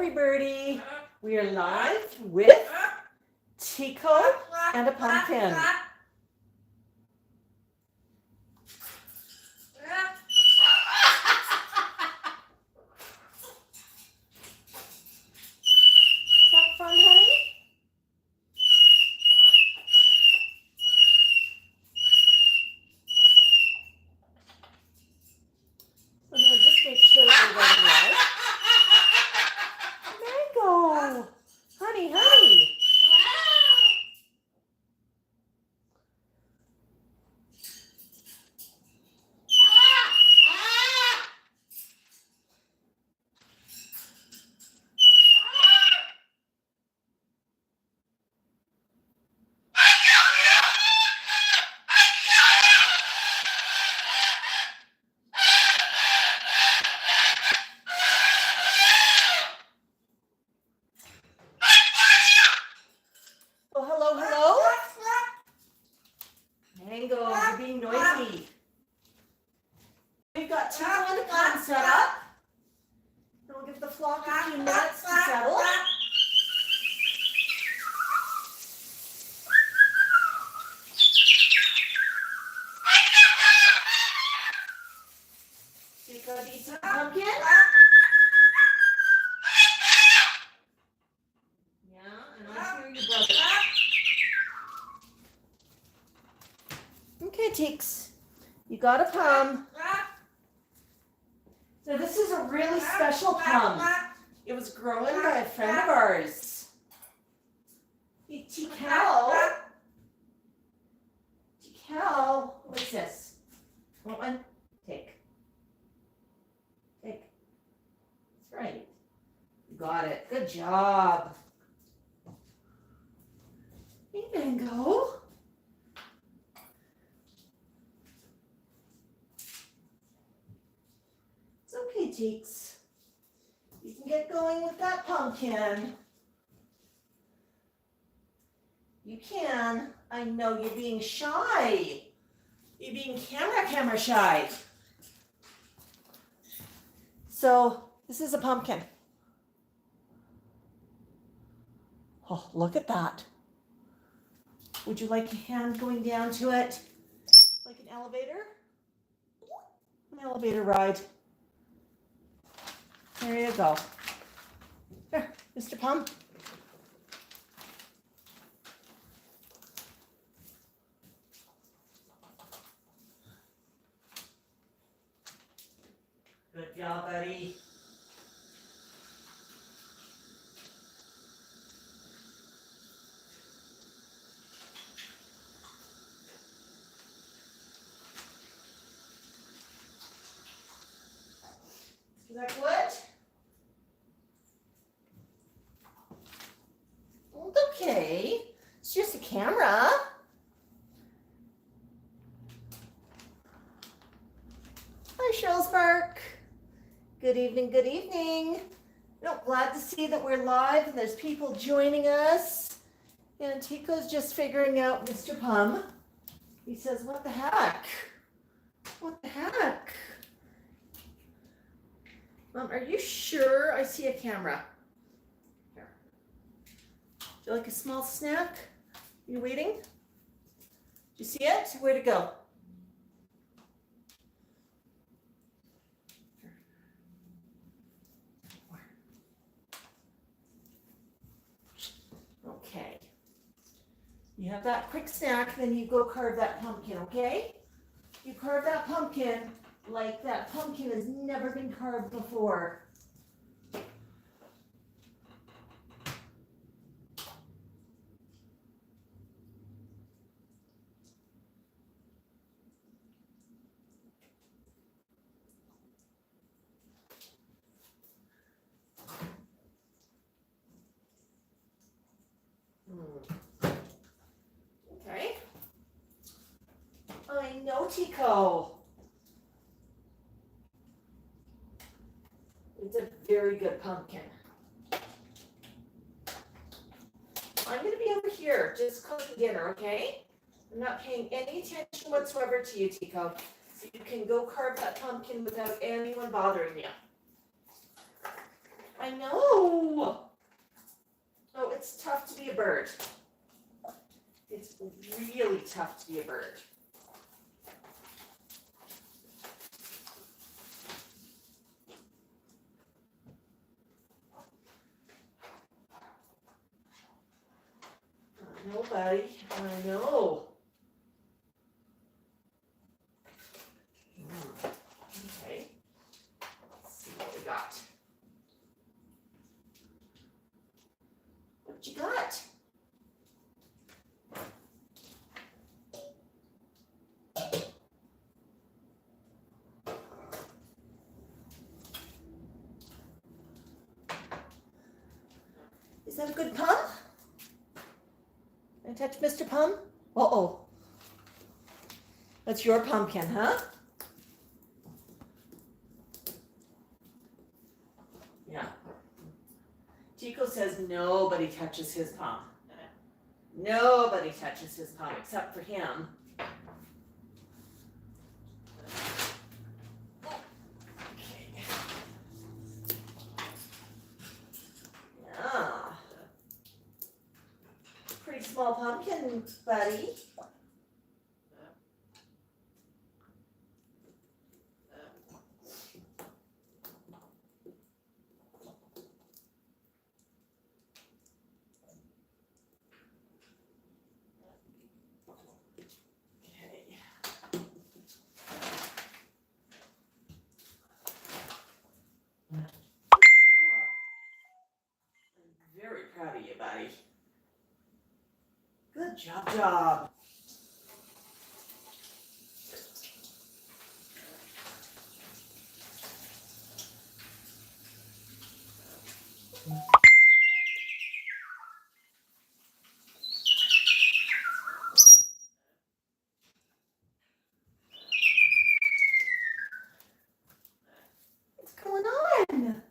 everybody. We are live with Tico and a pumpkin. Is that fun, honey? So I'm going to just make sure that we're running live. Mango! Honey, honey! Oh, hello, hello? Mango, you're being noisy. We've got Tico and the pond set up. And we'll give the flock a few minutes to settle. Tico, do you see the pumpkin? Yeah, and I hear you, brother. Okay, Teeks, you got a pum. So this is a really special pum. It was grown by a friend of ours. Hey, Tico. Tico, what's this? Want one? Take. Take. That's right. You got it. Good job. Hey, Mango. It's okay, Teeks. You can get going with that pumpkin. You can. I know you're being shy. You're being camera shy. So this is a pumpkin. Oh, look at that. Would you like a hand going down to it? Like an elevator? An elevator ride. There you go. Here, Mr. Pum. Good job, buddy. Is that good? Well, it's okay. It's just a camera. Hi, Shellspark. Good evening, good evening. No, glad to see that we're live and there's people joining us. And Tico's just figuring out Mr. Pum. He says, what the heck? What the heck? Mom, are you sure I see a camera? Here. Do you like a small snack? You waiting? Do you see it? Where'd it go? Okay. You have that quick snack, then you go carve that pumpkin, okay? You carve that pumpkin like that pumpkin has never been carved before. Okay. I know, Tico. It's a very good pumpkin. I'm going to be over here just cooking dinner, okay? I'm not paying any attention whatsoever to you, Tico. So you can go carve that pumpkin without anyone bothering you. I know. Oh, it's tough to be a bird. It's really tough to be a bird. I know, buddy. I know. Okay. Let's see what we got. What you got? Is that a good pump? Can I touch Mr. Pum? Uh-oh. That's your pumpkin, huh? Yeah. Tico says nobody touches his pum. Nobody touches his pum except for him. Okay. Yeah. Pretty small pumpkin, buddy. Very proud of you, buddy. Good job. What's going on?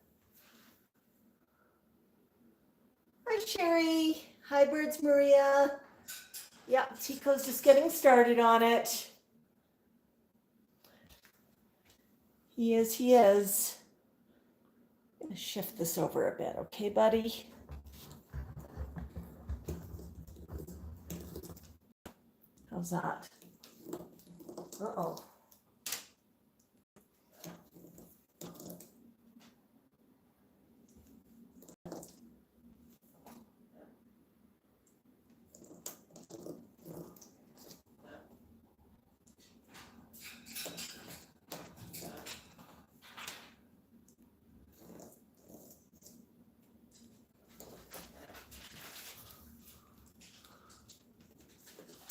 Hi, Sherry. Hi, Birds Maria. Yeah, Tico's just getting started on it. He is. I'm going to shift this over a bit, okay, buddy? How's that? Uh-oh.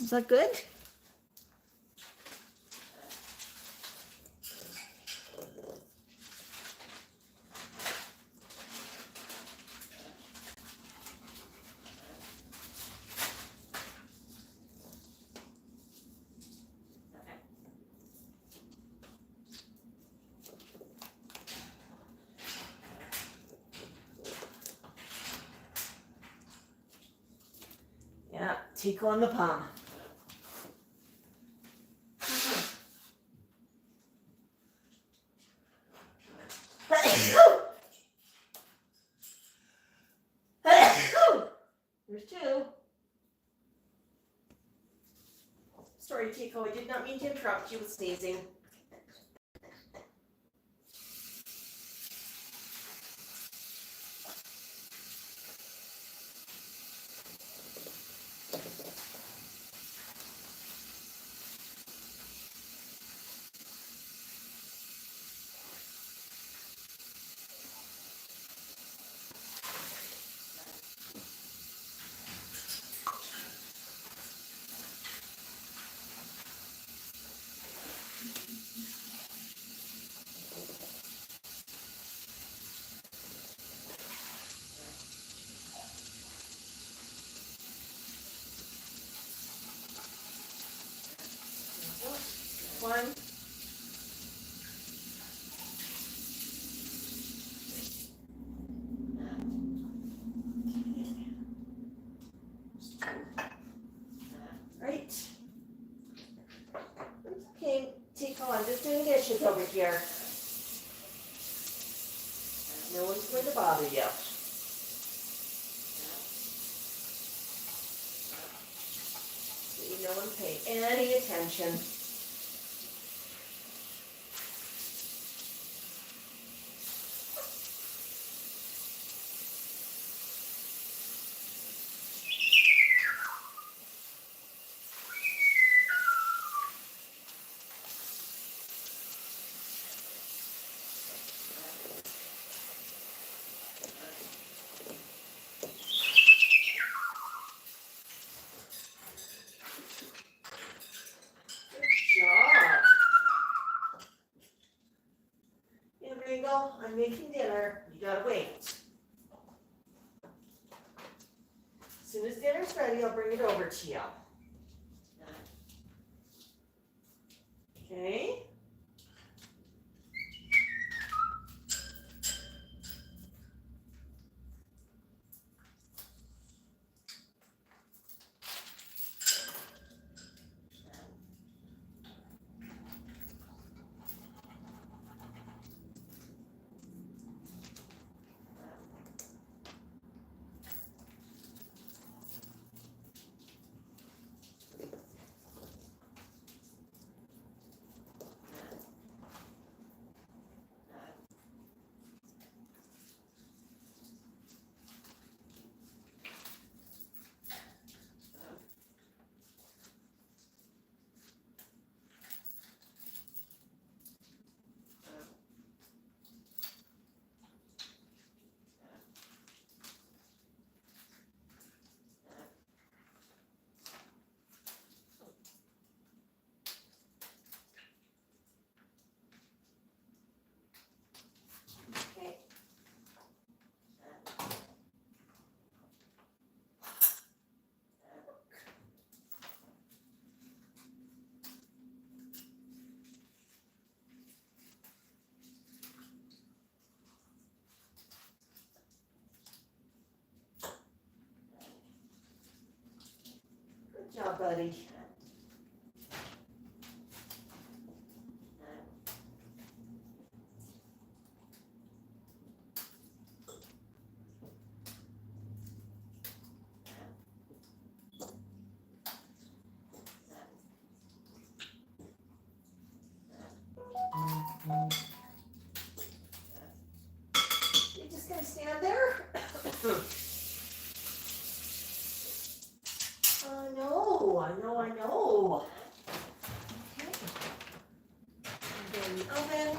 Is that good? Yeah, Tico on the palm. There's two. Sorry, Tico, I did not mean to interrupt you with sneezing. One. Right. Okay, Tico, I'm just doing dishes over here. No one's going to bother you. No one pay any attention. I'm making dinner. You gotta wait. As soon as dinner's ready, I'll bring it over to you. Okay? Good job, buddy. You just gonna stand there? I know. Okay. Get in the oven.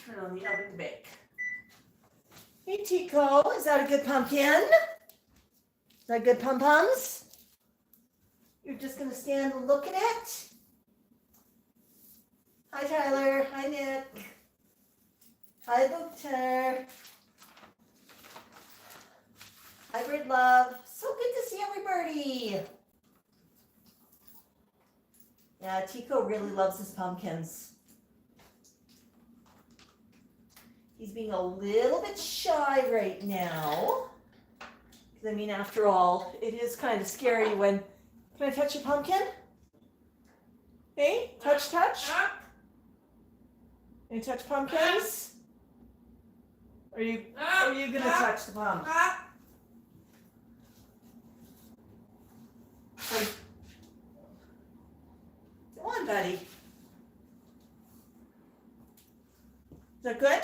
Turn on the oven to bake. Hey, Tico, is that a good pumpkin? Is that good pom-poms? You're just gonna stand and look at it? Hi, Tyler. Hi, Nick. Hi, Victor. Hi, Bird Love. So good to see everybody. Yeah, Tico really loves his pumpkins. He's being a little bit shy right now. Because, I mean, after all, it is kind of scary when... Can I touch your pumpkin? Hey, touch. Can you touch pumpkins? Are you gonna touch the pump? Come on, buddy. Is that good?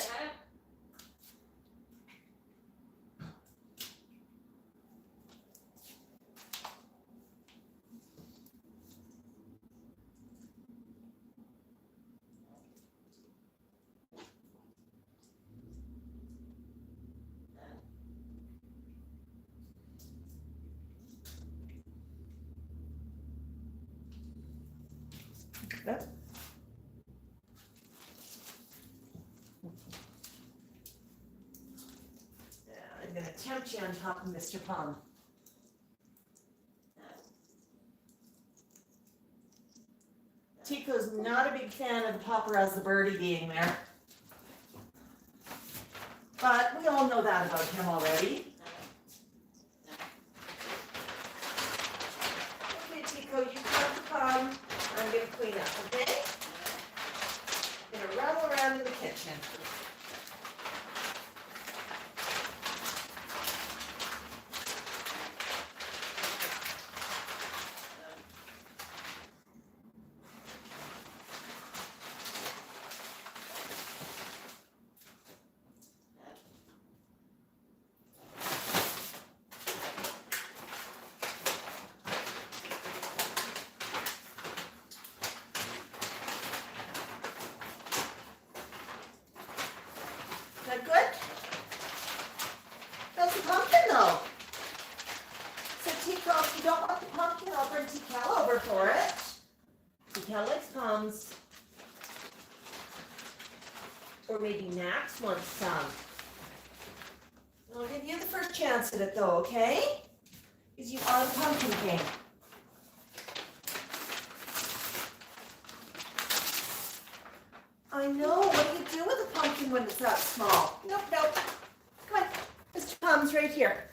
Good. I'm going to tempt you on top of Mr. Palm. Tico's not a big fan of the paparazzi birdie being there. But we all know that about him already. Okay, Tico, you cut the palm. I'm going to clean up, okay? I'm going to rattle around in the kitchen. the pumpkin though. So Tico, if you don't want the pumpkin, I'll bring Tico over for it. Tico likes pums. Or maybe Max wants some. I'll give you the first chance at it though, okay? Because you are the pumpkin king. I know, what do you do with a pumpkin when it's that small? Nope, nope. Come on, Mr. Pum's right here.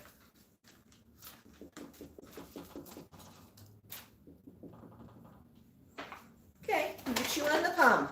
Okay, you chew on the pum.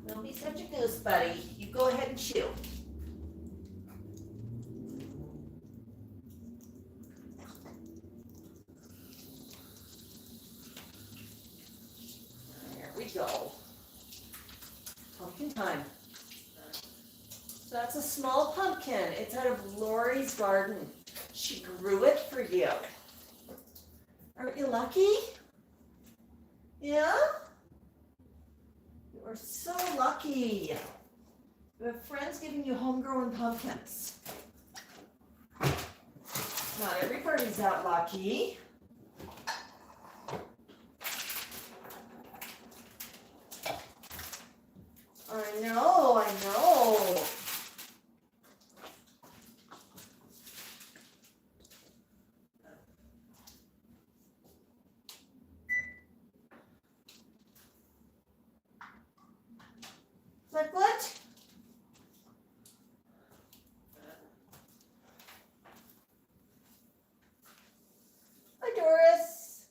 Don't be such a goose, buddy. You go ahead and chew. There we go. Pumpkin time. So that's a small pumpkin. It's out of Lori's garden. She grew it for you. Aren't you lucky? Yeah? We're so lucky. You have friends giving you homegrown pumpkins. Not everybody's that lucky. I know, I know. Like what? Hi, Doris.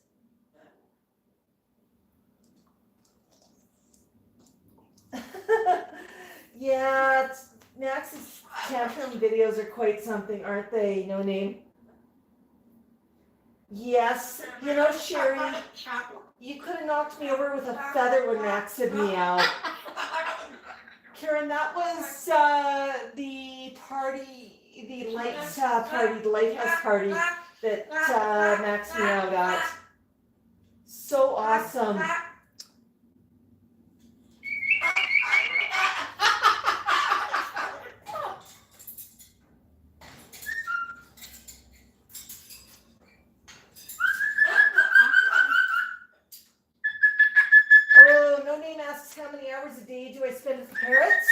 Yeah, Max's tantrum videos are quite something, aren't they? No name. Yes, you know, Sherry, you could have knocked me over with a feather when Max said meow. Karen, that was the party, the lights party, the lighthouse party that Max meow got. So awesome. Oh, no name asks how many hours a day do I spend with the parrots?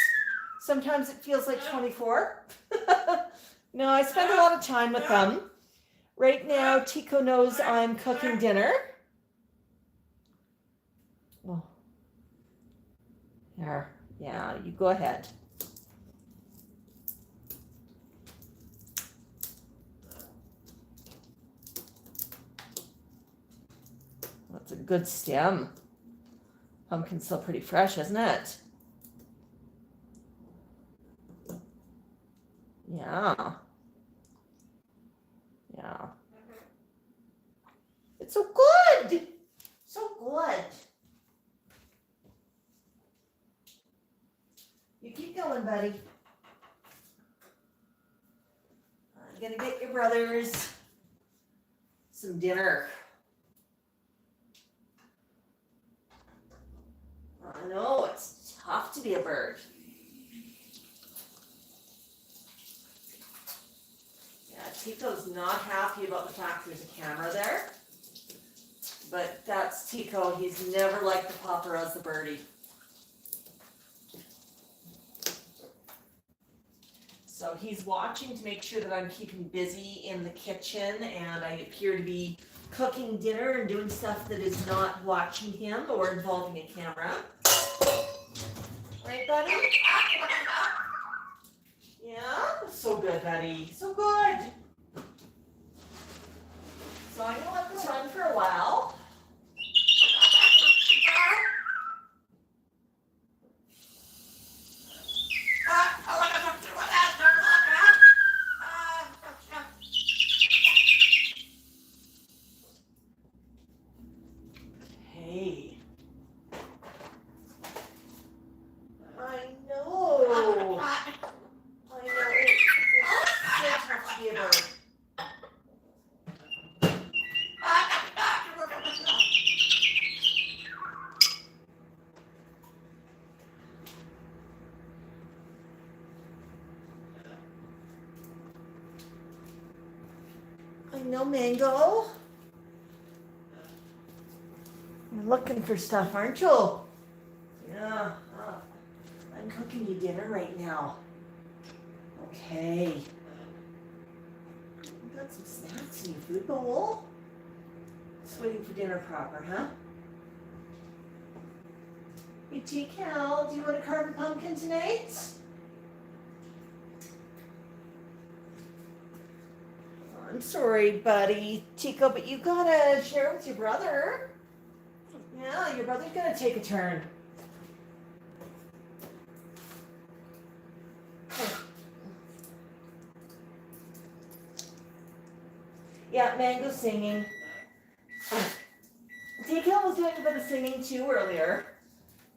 Sometimes it feels like 24. No, I spend a lot of time with them. Right now, Tico knows I'm cooking dinner. Oh. There. Yeah, you go ahead. That's a good stem. Pumpkin's still pretty fresh, isn't it? Yeah. Yeah. It's so good. buddy. I'm gonna get your brothers some dinner. I know, it's tough to be a bird. Yeah, Tico's not happy about the fact there's a camera there. But that's Tico. He's never liked the paparazzi birdie. So he's watching to make sure that I'm keeping busy in the kitchen and I appear to be cooking dinner and doing stuff that is not watching him or involving a camera. Right, buddy? Yeah? So good, buddy. So good. So I'm going to let this run for a while. Hey. I know. It's so tough to be a bird. I know, Mango. You're looking for stuff, aren't you? Yeah. I'm cooking you dinner right now. Okay. You got some snacks in your food bowl. Just waiting for dinner proper, huh? Hey, T-Cal, do you want to carve a pumpkin tonight? I'm sorry, buddy, Tico, but you gotta share with your brother. Yeah, your brother's gonna take a turn. Yeah, Mango's singing. Tico was doing a bit of singing too earlier,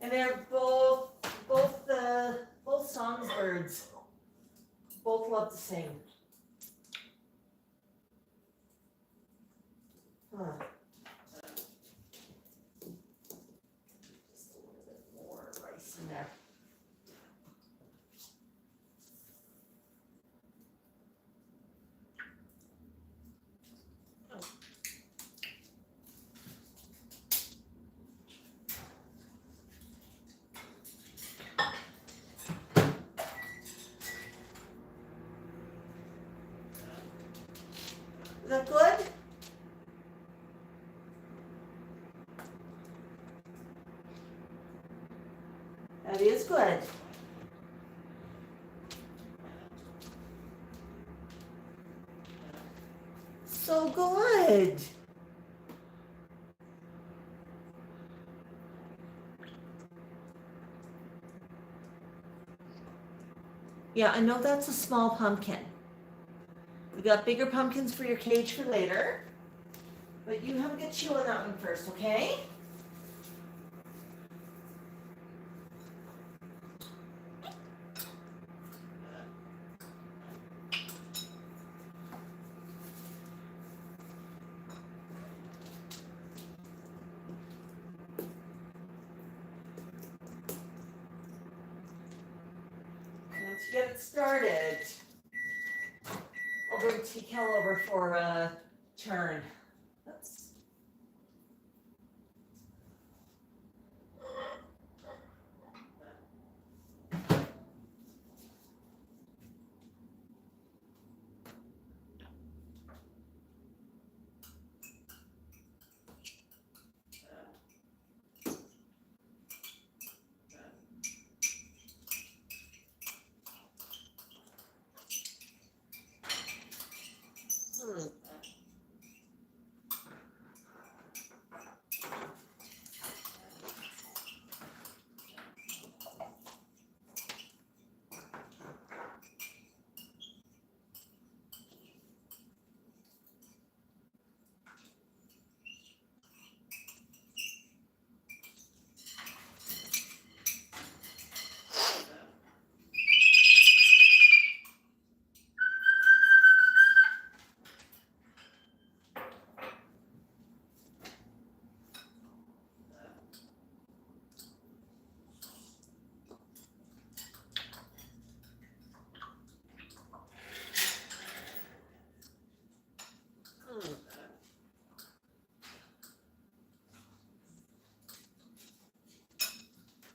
and they're both songs birds. Both love to sing. Huh. Just a little bit more rice in there. Is that good? That is good. So good. Yeah, I know that's a small pumpkin. We got bigger pumpkins for your cage for later. But you have a good chew on that one first, okay? Once you get it started, I'll bring T-Cal over for a turn. Oops.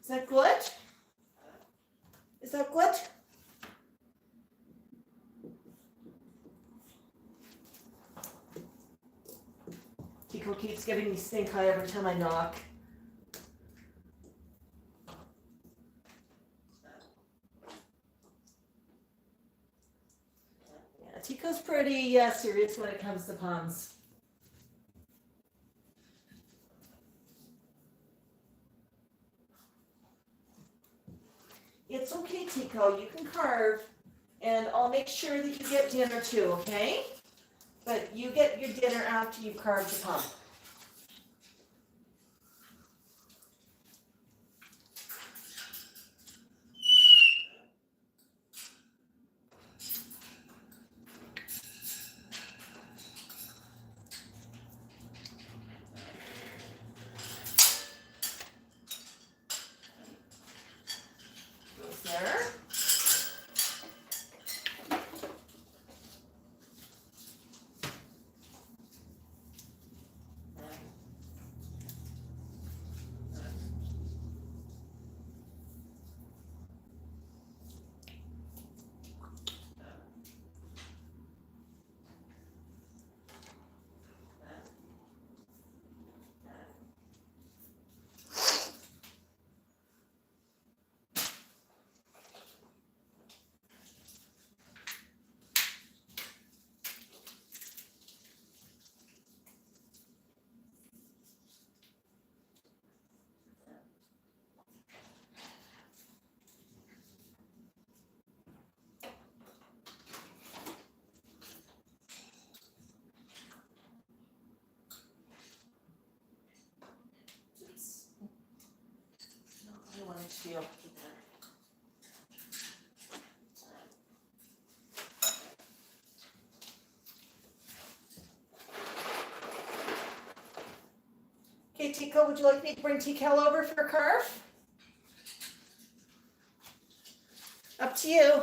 Is that good? Is that good? Tico keeps giving me stink eye every time I knock. Yeah, Tico's pretty serious when it comes to puns. It's okay, Tico, you can carve, and I'll make sure that you get dinner too, okay? But you get your dinner after you've carved the pump. Goes there. I wanted to. Okay, Tico, would you like me to bring Tico over for a carve? Up to you.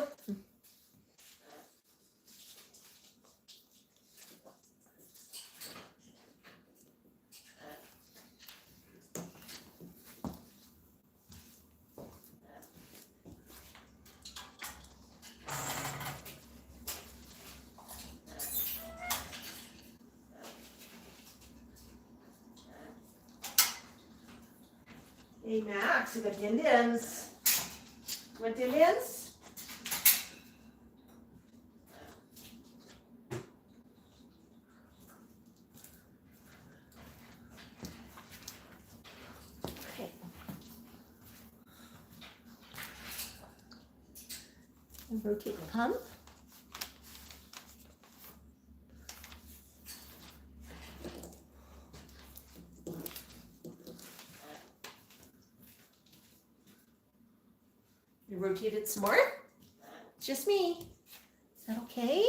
Hey, Max, you got Indians. You want Indians? Okay. And rotate the pump. You rotate it some more? Just me. Is that okay?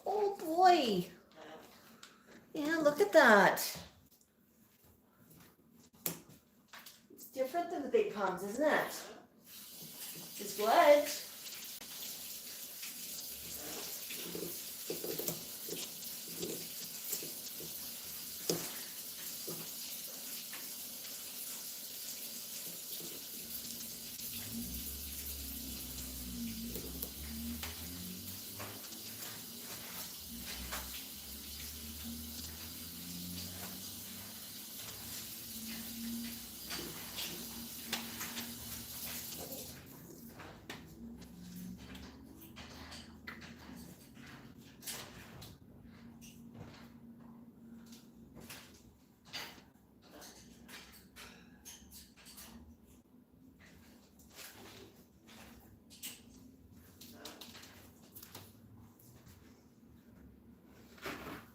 Oh boy. Yeah, look at that. It's different than the big pumps, isn't it? It's good.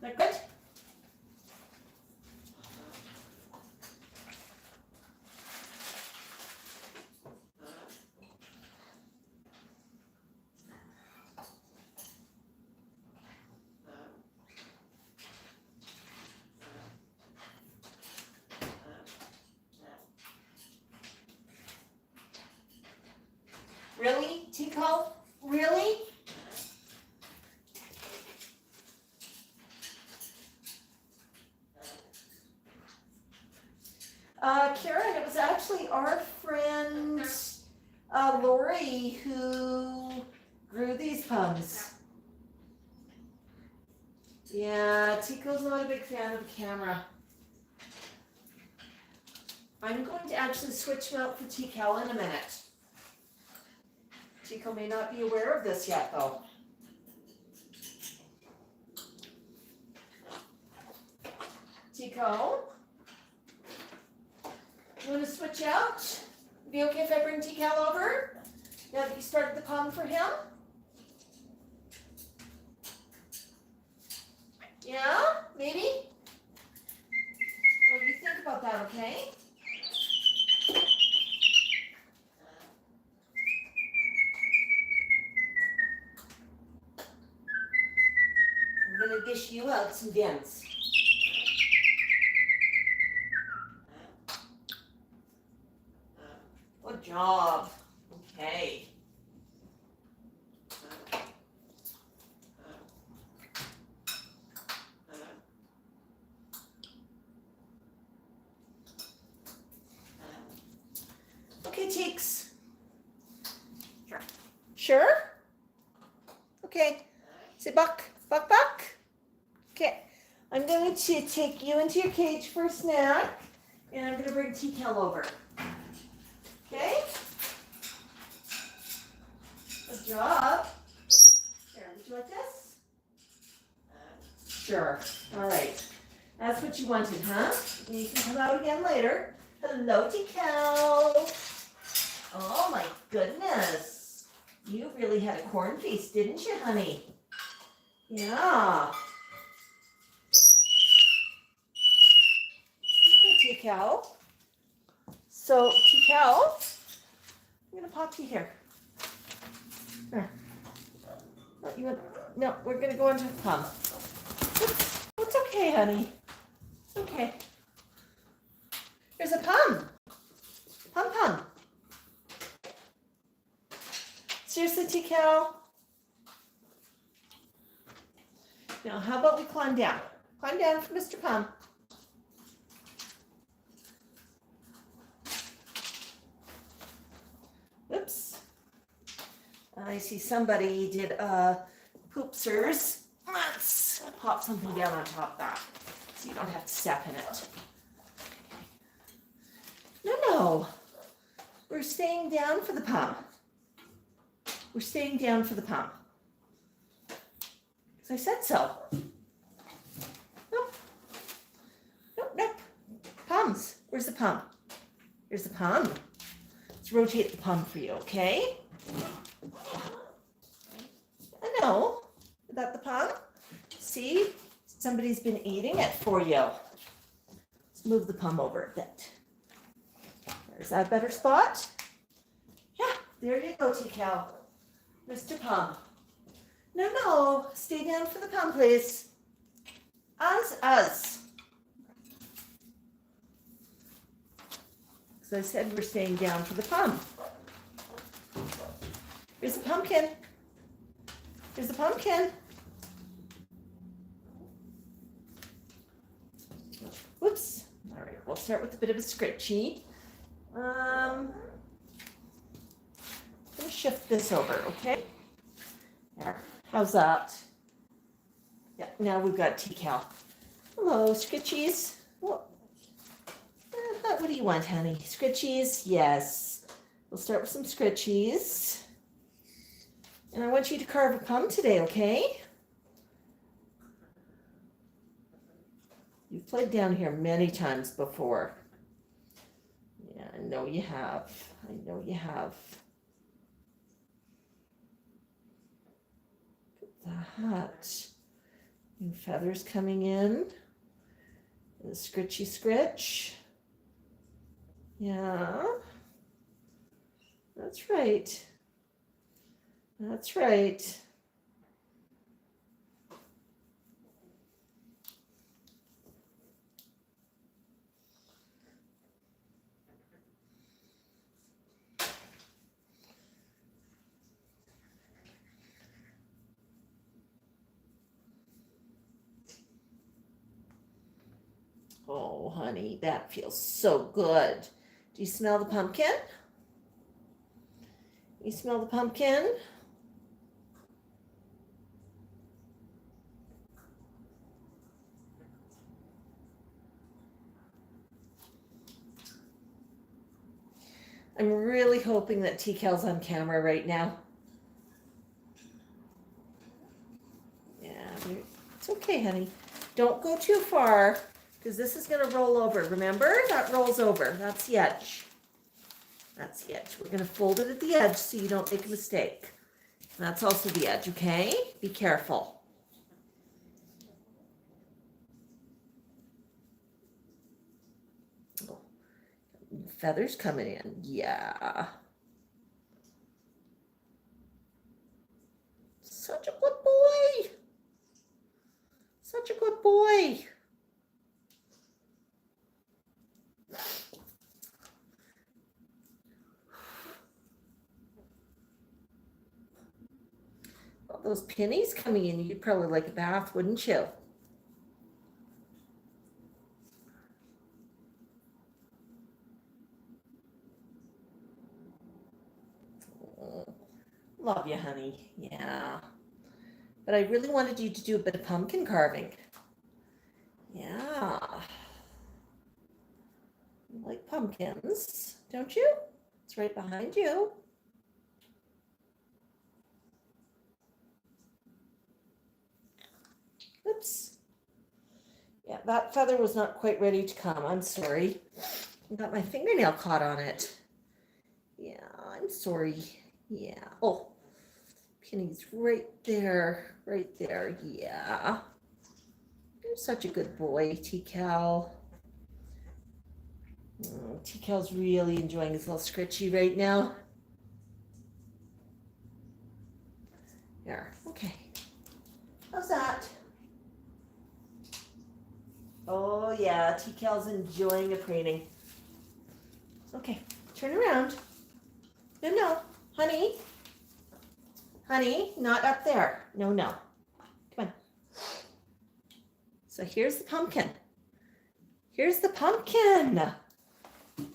That good? Really, Tico? Really? Karen, it was actually our friend Lori who grew these puns. Yeah, Tico's not a big fan of the camera. I'm going to actually switch him out for Tico in a minute. Tico may not be aware of this yet, though. Tico, you want to switch out? Be okay if I bring Tico over? Now that you started the pun for him? Yeah, maybe? Well, you think about that, okay? I'm gonna dish you out some dents. Good job. Okay. Okay, cheeks. Sure. Sure? Okay. Say buck, buck, buck. Okay. I'm going to take you into your cage for a snack, and I'm going to bring Tico over. Okay? Good job. There, would you like this? Sure. All right. That's what you wanted, huh? You can come out again later. Hello, Tico. Oh my goodness. You really had a corn feast, didn't you, honey? Yeah. Okay, Tico. So, Tico, I'm going to pop you here. There. No, we're going to go into the pump. It's okay, honey. It's okay. There's a pum. Pum, pum. Seriously, Tico? Now, how about we climb down? Climb down for Mr. Pum. Oops. I see somebody did poopsers. Let's pop something down on top of that so you don't have to step in it. No. We're staying down for the pump. We're staying down for the pump. Because I said so. Nope. Nope. Pums. Where's the pump? Here's the pump. Let's rotate the pump for you, okay? I know. Is that the pump? See? Somebody's been eating it for you. Let's move the pump over a bit. Is that a better spot? Yeah, there you go, Tico. Mr. Pum. No. Stay down for the pum, please. Us. So I said we're staying down for the pum. Here's the pumpkin. Here's the pumpkin. Whoops. All right, we'll start with a bit of a scritchy. I'm going to shift this over, okay? There. How's that? Yeah, now we've got Tico. Hello, Scratchies. What do you want, honey? Scratchies? Yes. We'll start with some Scratchies. And I want you to carve a pum today, okay? You've played down here many times before. Yeah, I know you have. Look at that. New feathers coming in. And the scritchy scritch. Yeah. That's right. Oh, honey, that feels so good. Do you smell the pumpkin? You smell the pumpkin? I'm really hoping that T-Cal's on camera right now. Yeah, it's okay, honey. Don't go too far because this is going to roll over. Remember? That rolls over. That's the edge. That's the edge. We're going to fold it at the edge so you don't make a mistake. And that's also the edge, okay? Be careful. Oh, feathers coming in. Yeah. Such a good boy. Such a good boy. All those pennies coming in, you'd probably like a bath, wouldn't you? Love you, honey. Yeah. But I really wanted you to do a bit of pumpkin carving. Yeah. You like pumpkins, don't you? It's right behind you. Oops. Yeah, that feather was not quite ready to come. I'm sorry. I got my fingernail caught on it. Yeah, I'm sorry. Yeah. Oh, Penny's right there. Right there. Yeah. You're such a good boy, T-Cal. T-Cal's really enjoying his little scritchy right now. There. Okay. How's that? Oh, yeah. T-Cal's enjoying a preening. Okay. Turn around. No, no. Honey. Honey, not up there. No, no. Come on. So here's the pumpkin. Here's the pumpkin.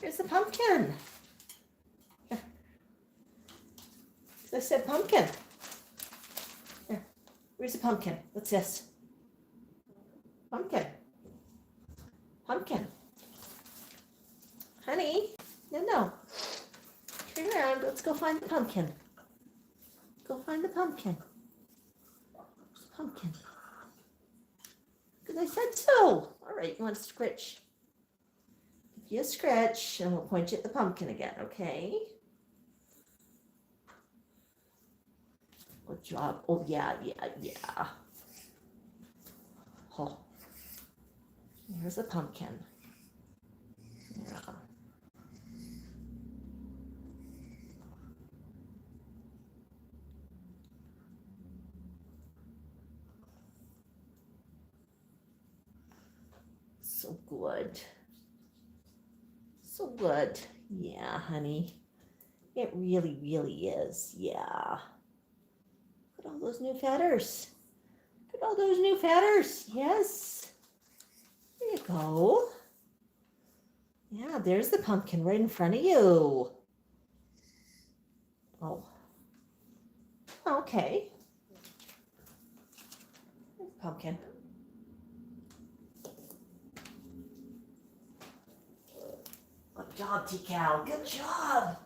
Here's the pumpkin. Here. So I said pumpkin. Here. Where's the pumpkin? What's this? Pumpkin. Pumpkin. Honey. No, no. Turn around. Let's go find the pumpkin. Go find the pumpkin. Where's the pumpkin? Because I said so. All right, you want to scratch? Give you a scratch, and we'll point you at the pumpkin again, okay? Good job. Oh, yeah, yeah, yeah. Oh. Here's the pumpkin. Yeah. So good. So good. Yeah, honey. It really, really is. Yeah. Look at all those new feathers. Look at all those new feathers. Yes. There you go. Yeah, there's the pumpkin right in front of you. Oh. Okay. There's the pumpkin. Good job, T-Cal. Good job.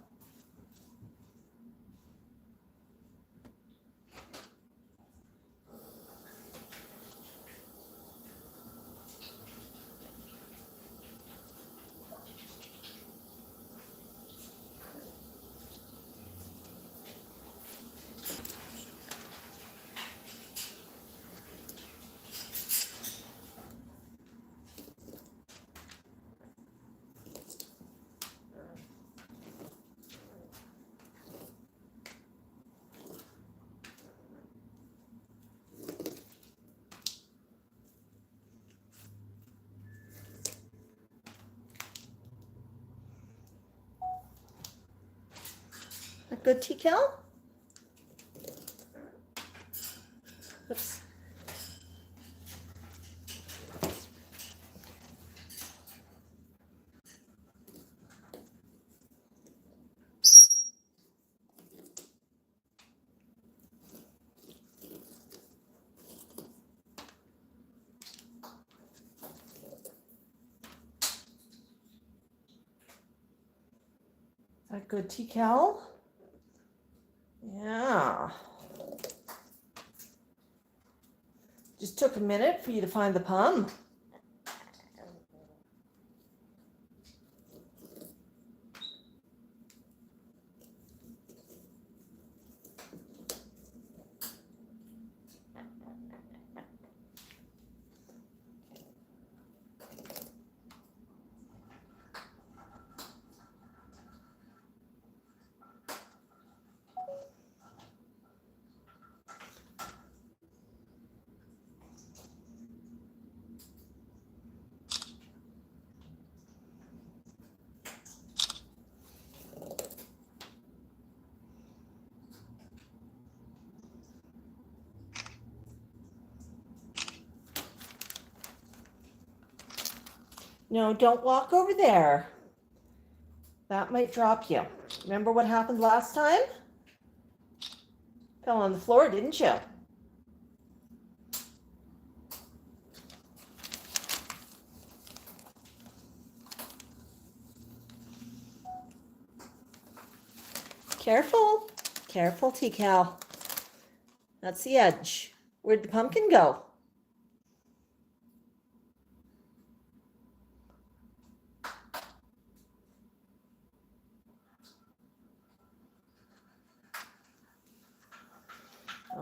That good, T-Cal? Oops. That good, Tico? Yeah. Just took a minute for you to find the pum. No, don't walk over there. That might drop you. Remember what happened last time? Fell on the floor, didn't you? Careful. Careful, Tico. That's the edge. Where'd the pumpkin go?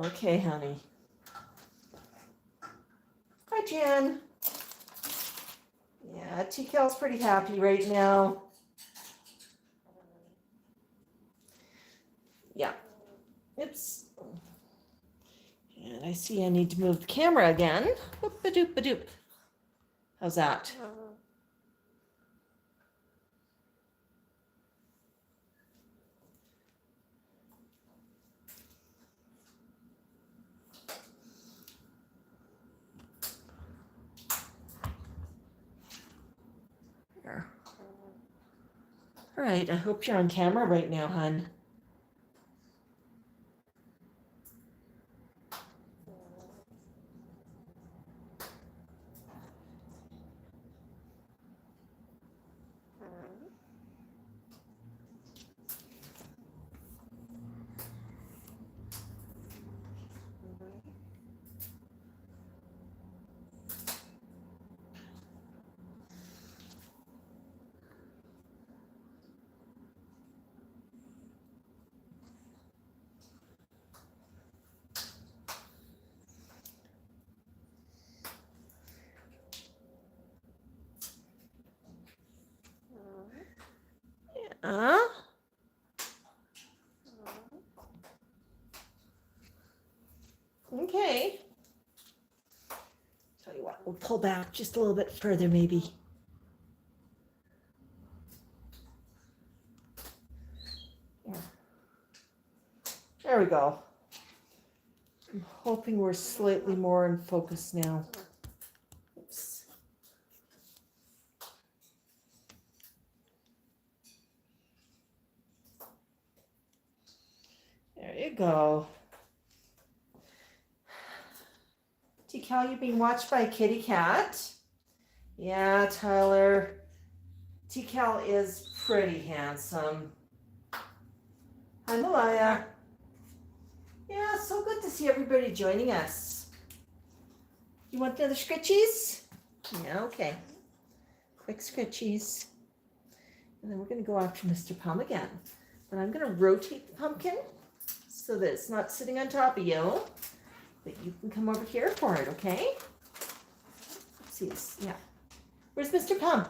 Okay, honey. Hi, Jen. Yeah, Tico's pretty happy right now. Yeah. Oops. And I see I need to move the camera again. Whoop-a-doop-a-doop. How's that? Here. All right, I hope you're on camera right now, hon. Yeah. Okay. Tell you what, we'll pull back just a little bit further, maybe. Yeah. There we go. I'm hoping we're slightly more in focus now. Oops. There you go. Tico, you're being watched by a kitty cat. Yeah, Tyler. Tico is pretty handsome. Hi, Malaya. Yeah, so good to see everybody joining us. You want the other Scratchies? Yeah, okay. Quick Scratchies. And then we're going to go after Mr. Pum again. But I'm going to rotate the pumpkin so that it's not sitting on top of you. But you can come over here for it, okay? Oopsies, yeah. Where's Mr. Pum?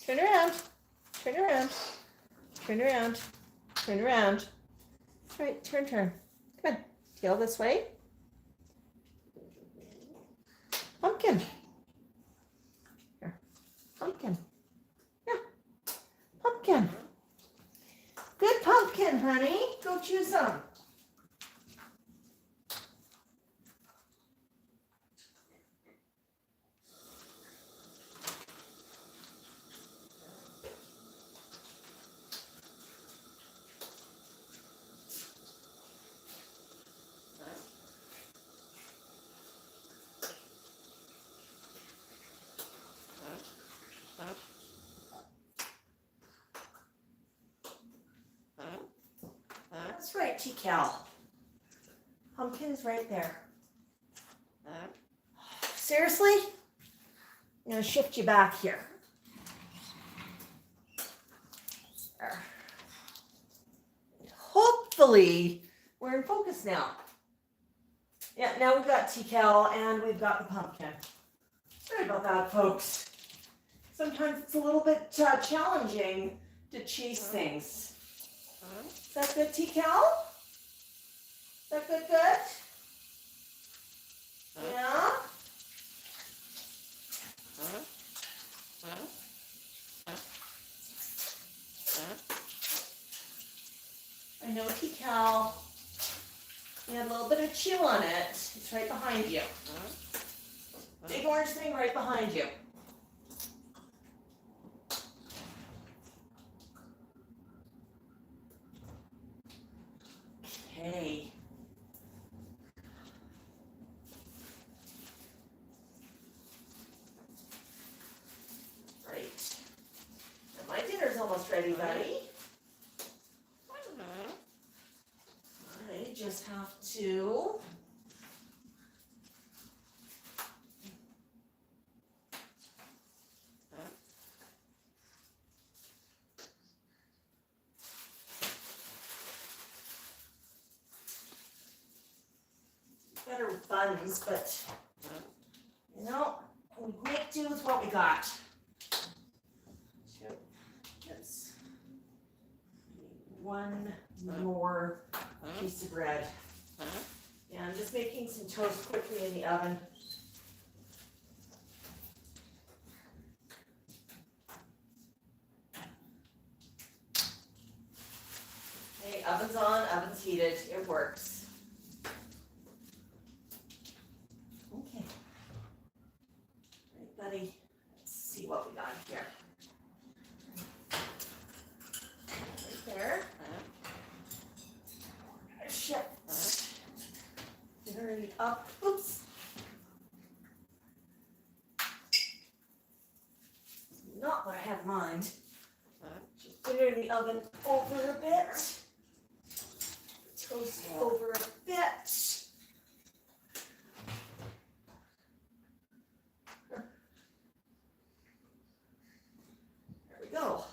Turn around. Turn around. Turn around. Turn around. That's right, turn. Come on, tail this way. Pumpkin. Here, pumpkin. Yeah, pumpkin. Good pumpkin, honey. Go choose some. That's right, T-Cal. Pumpkin's right there. Seriously? I'm going to shift you back here. There. Hopefully, we're in focus now. Yeah, now we've got T-Cal and we've got the pumpkin. Sorry about that, folks. Sometimes it's a little bit challenging to chase things. Is that good, T-Cal? Is that good? Yeah? I know, T-Cal. You had a little bit of chew on it. It's right behind you. Big orange thing right behind you. Okay. Right. And my dinner's almost ready, buddy. I just have to better with buns, but you know, we make do with what we got. So let's one more piece of bread. Yeah, I'm just making some toast quickly in the oven. Okay, oven's on, oven's heated, it works. Okay. All right, buddy, let's see what we got here. Right there. Shift. Hurry up. Oops. Not what I had in mind. Just put it in the oven over a bit. Toast over a bit. There we go.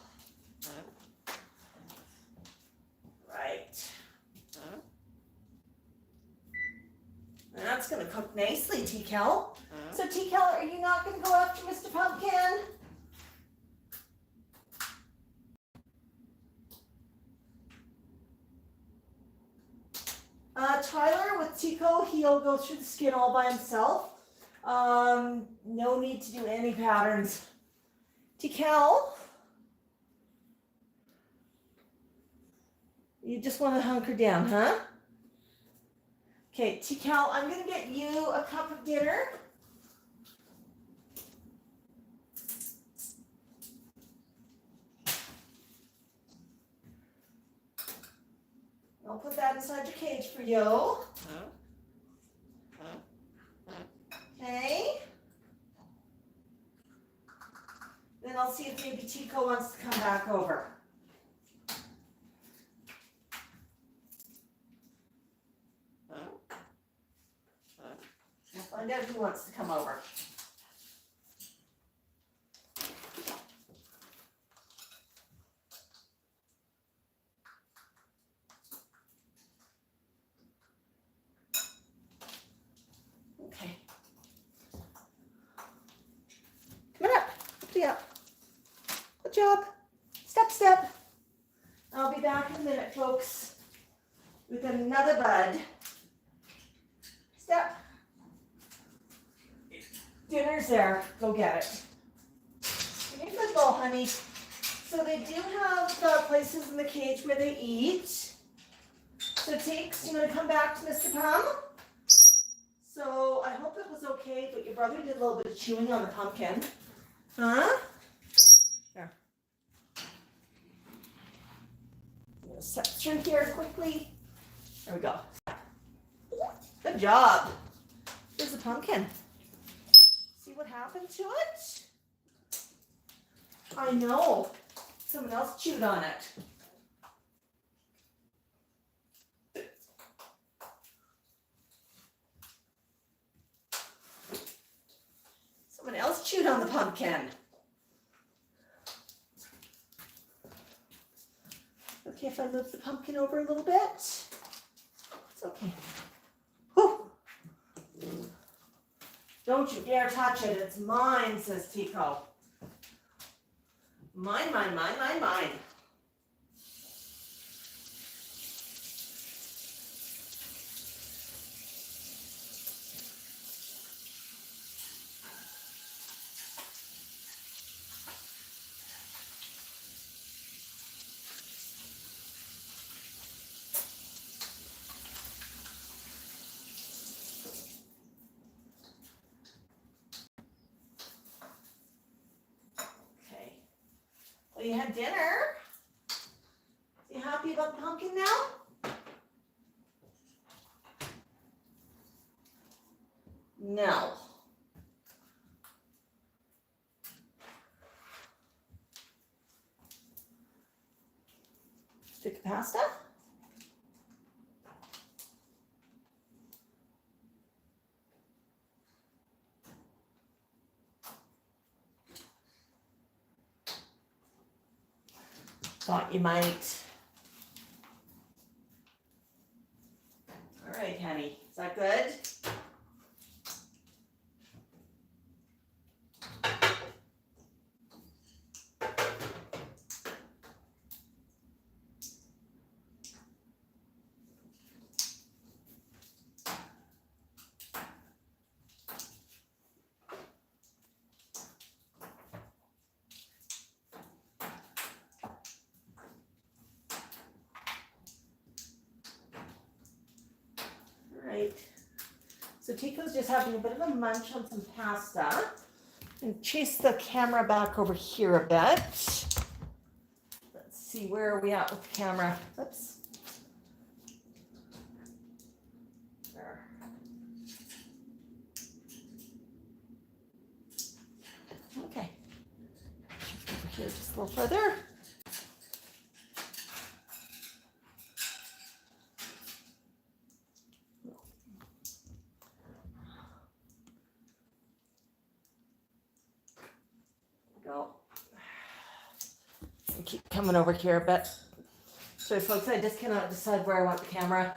Right. And that's going to cook nicely, T-Cal. So, T-Cal, are you not going to go after Mr. Pumpkin? Tyler with Tico, he'll go through the skin all by himself. No need to do any patterns. T-Cal, you just want to hunker down, huh? Okay, T-Cal, I'm going to get you a cup of dinner. I'll put that inside your cage for you. Okay. Then I'll see if maybe Tico wants to come back over. I'll find out who wants to come over. Okay. Come on up. Lift up. Good job. Step, step. I'll be back in a minute, folks, with another bud. Step. Dinner's there. Go get it. You're good little honey. So they do have places in the cage where they eat. So Teeks, you want to come back to Mr. Pum? So I hope it was okay, but your brother did a little bit of chewing on the pumpkin. Huh? There. I'm going to set through here quickly. There we go. Good job. Here's the pumpkin. See what happened to it? I know. Someone else chewed on it. chewed on the pumpkin. Okay, if I move the pumpkin over a little bit, it's okay. Whew. Don't you dare touch it, it's mine, says Tico. Mine, mine, mine, mine, mine. Well, you had dinner. You happy about the pumpkin now? No. Stick of pasta. Thought you might. All right, honey. Is that good? So Tico's just having a bit of a munch on some pasta. And chase the camera back over here a bit. Let's see, where are we at with the camera? Oops. There. Okay. Over here just a little further. Go. And keep coming over here a bit. So folks, I just cannot decide where I want the camera.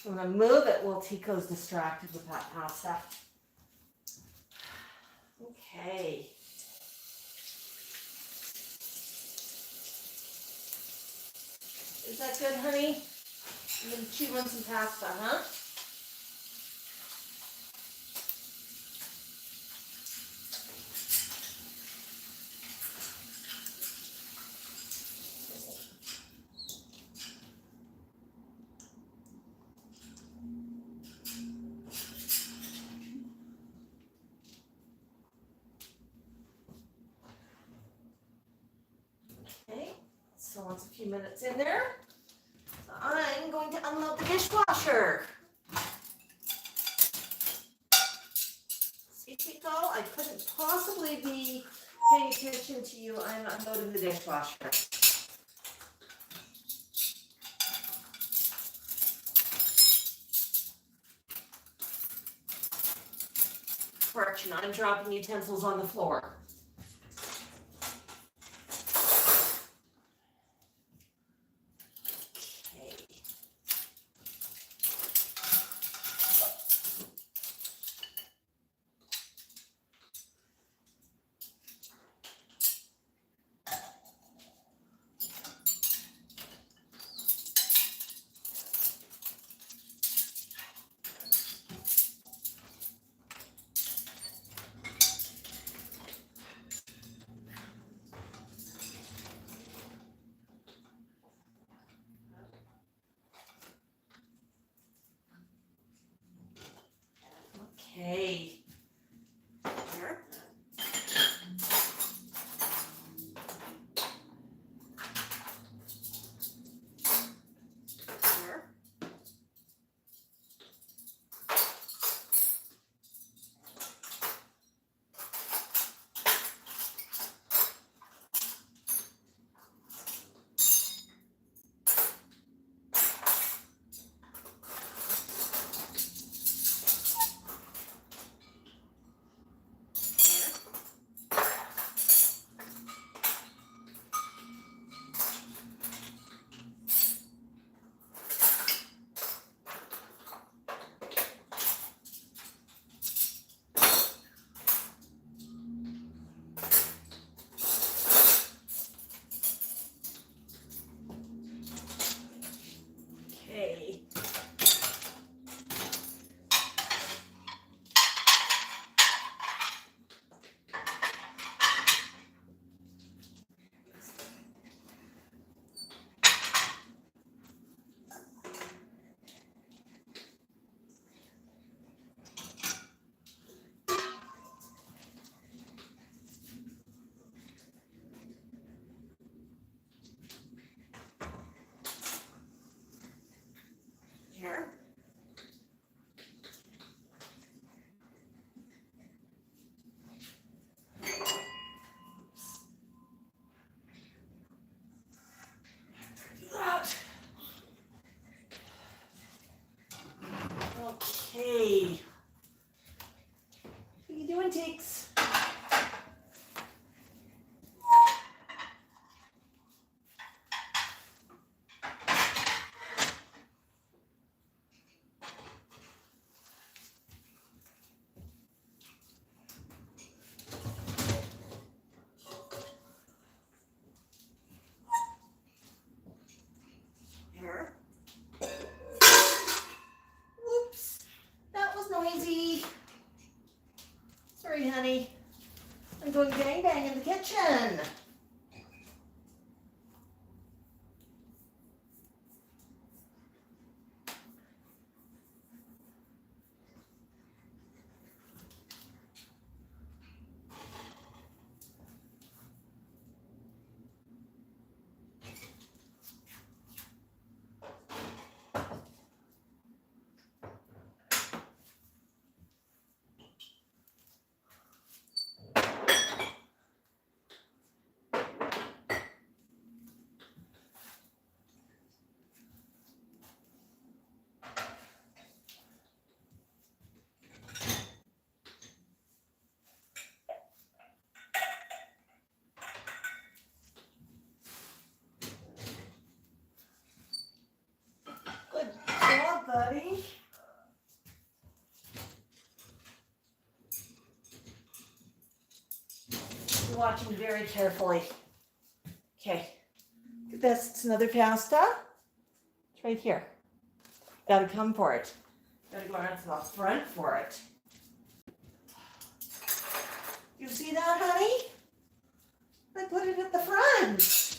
When I move it, well, Tico's distracted with that pasta. Okay. Is that good, honey? I'm going to chew on some pasta, huh? So once a few minutes in there, I'm going to unload the dishwasher. See, Tico, I couldn't possibly be paying attention to you. I'm unloading the dishwasher. Correction, I'm dropping utensils on the floor. doing, Teeks? Here. Whoops. That was noisy. Sorry, honey. I'm going bang bang in the kitchen. Good job, buddy. You're watching very carefully. Okay. Look at this. It's another pasta. It's right here. Gotta come for it. Gotta go around to the front for it. You see that, honey? I put it at the front. Oops.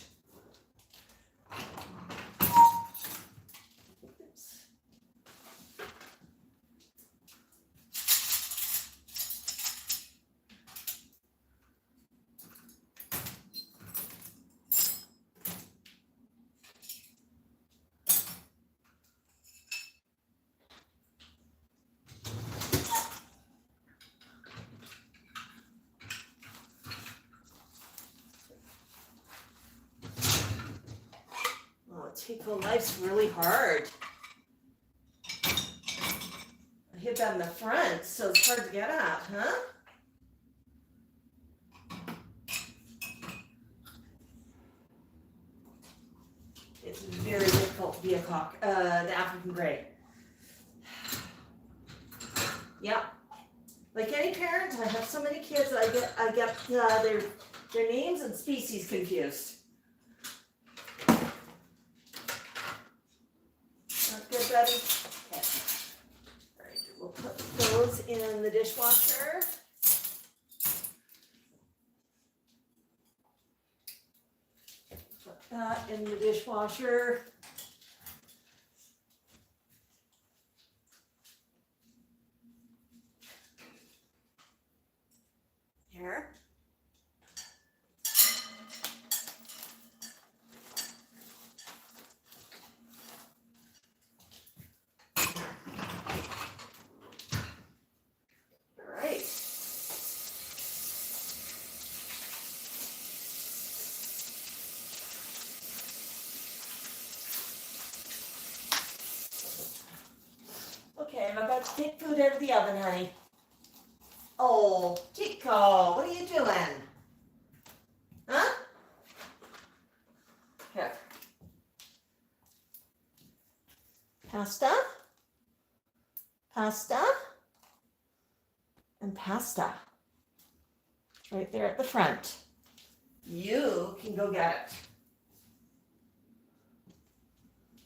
Tico, life's really hard. I hit that in the front, so it's hard to get at, huh? It's very difficult to be a cock, the African gray. Yeah. Like any parent, I have so many kids, I get their names and species confused. Good, buddy. Okay. All right, we'll put those in the dishwasher. Put that in the dishwasher. Here. Okay, I'm about to take food out of the oven, honey. Oh, Tico, what are you doing? Huh? Here. Pasta, pasta, and pasta. It's right there at the front. You can go get it.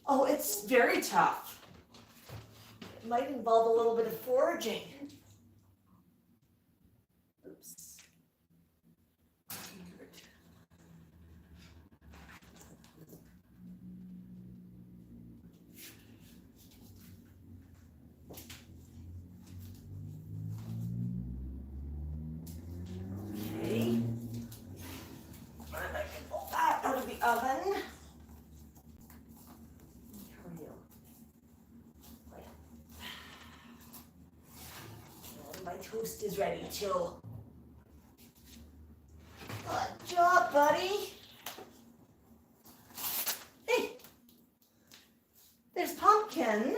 Oh, it's very tough. It might involve a little bit of foraging. Oops. Okay. And I can pull that out of the oven. My toast is ready too. Good job, buddy. Hey, there's pumpkin.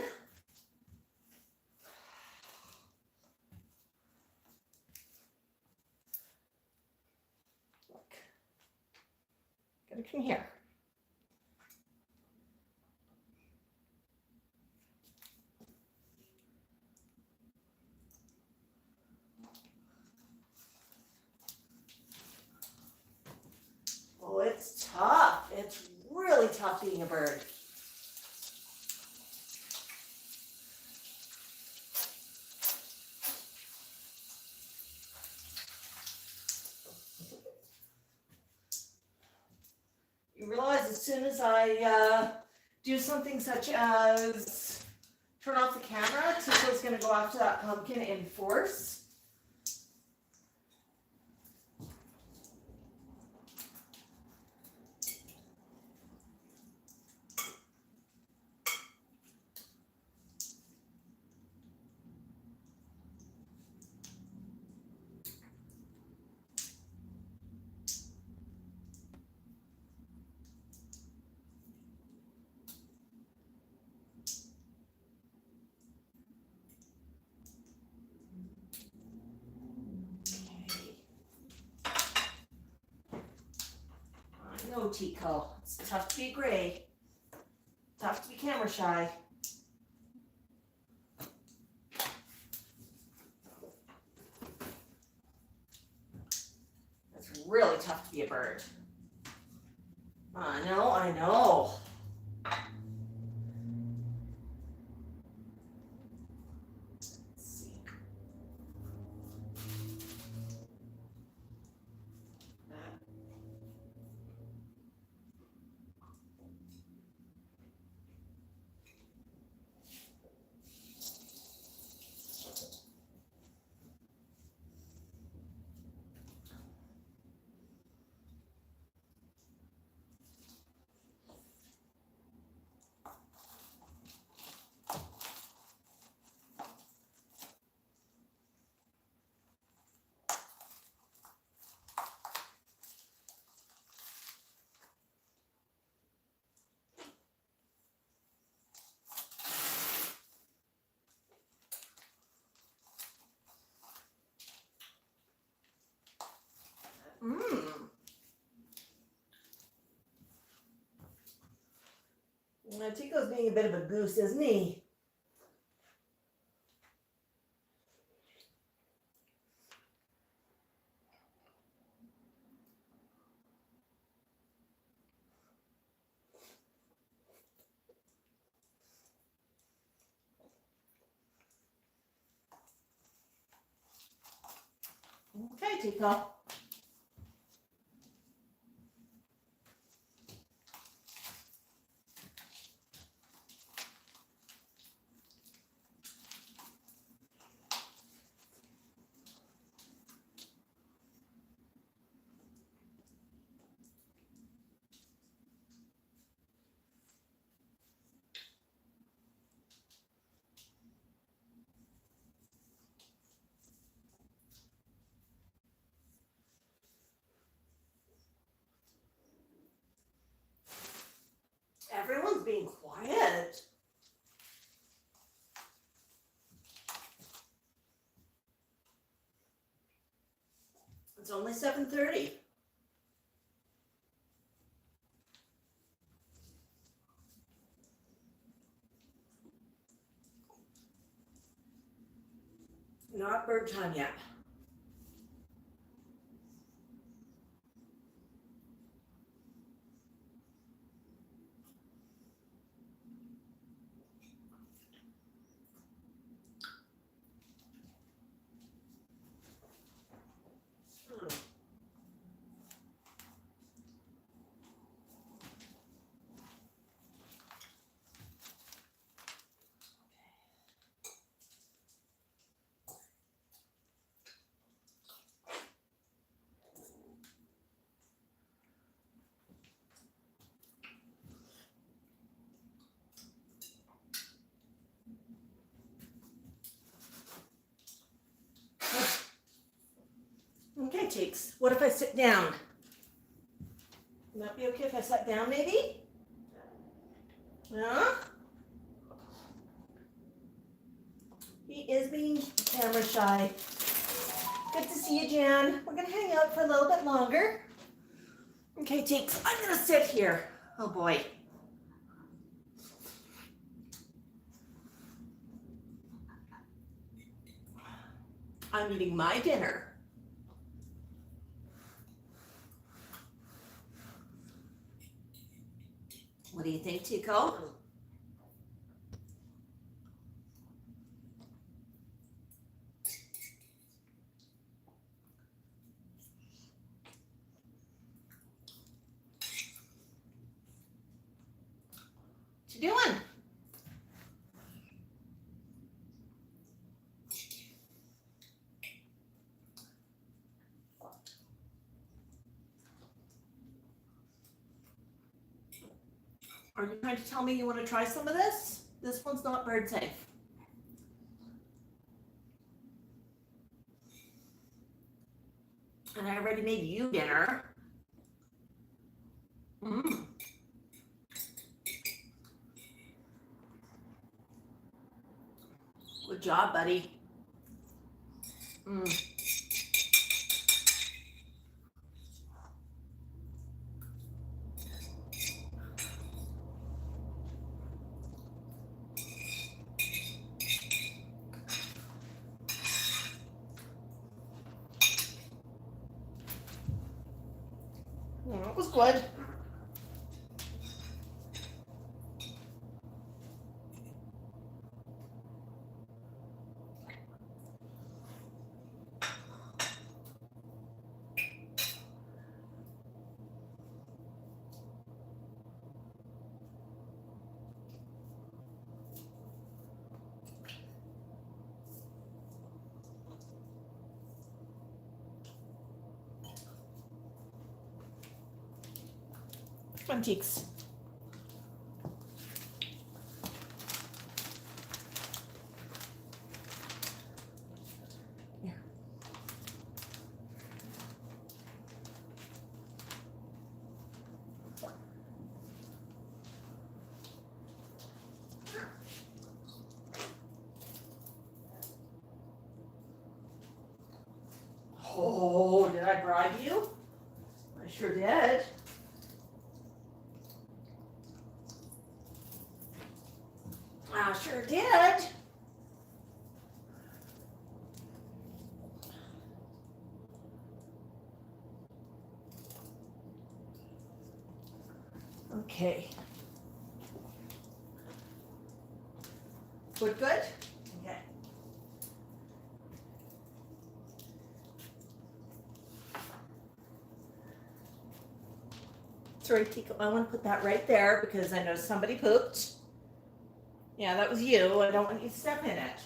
Gotta come here. Oh, it's tough. It's really tough being a bird. You realize as soon as I do something such as turn off the camera, Tico's going to go after that pumpkin in force. No, Tico. It's tough to be gray. Tough to be camera shy. It's really tough to be a bird. I know, I know. Now, Tico's being a bit of a goose, isn't he? Okay, Tico. Everyone's being quiet. It's only 7:30. Not bird time yet. Okay, Cheeks. What if I sit down? Would that be okay if I sat down, maybe? Yeah? He is being camera shy. Good to see you, Jan. We're going to hang out for a little bit longer. Okay, Teeks, I'm gonna sit here. Oh boy. I'm eating my dinner. What do you think, Tico? What you doing? Are you trying to tell me you want to try some of this? This one's not bird safe. And I already made you dinner. Mm. Good job, buddy. Mm. That was good. Come on, Teeks. Here. Oh, did I bribe you? I sure did. I sure did. Okay. Good, good? Okay. Sorry, Tico, I want to put that right there because I know somebody pooped. Yeah, that was you. I don't want you to step in it.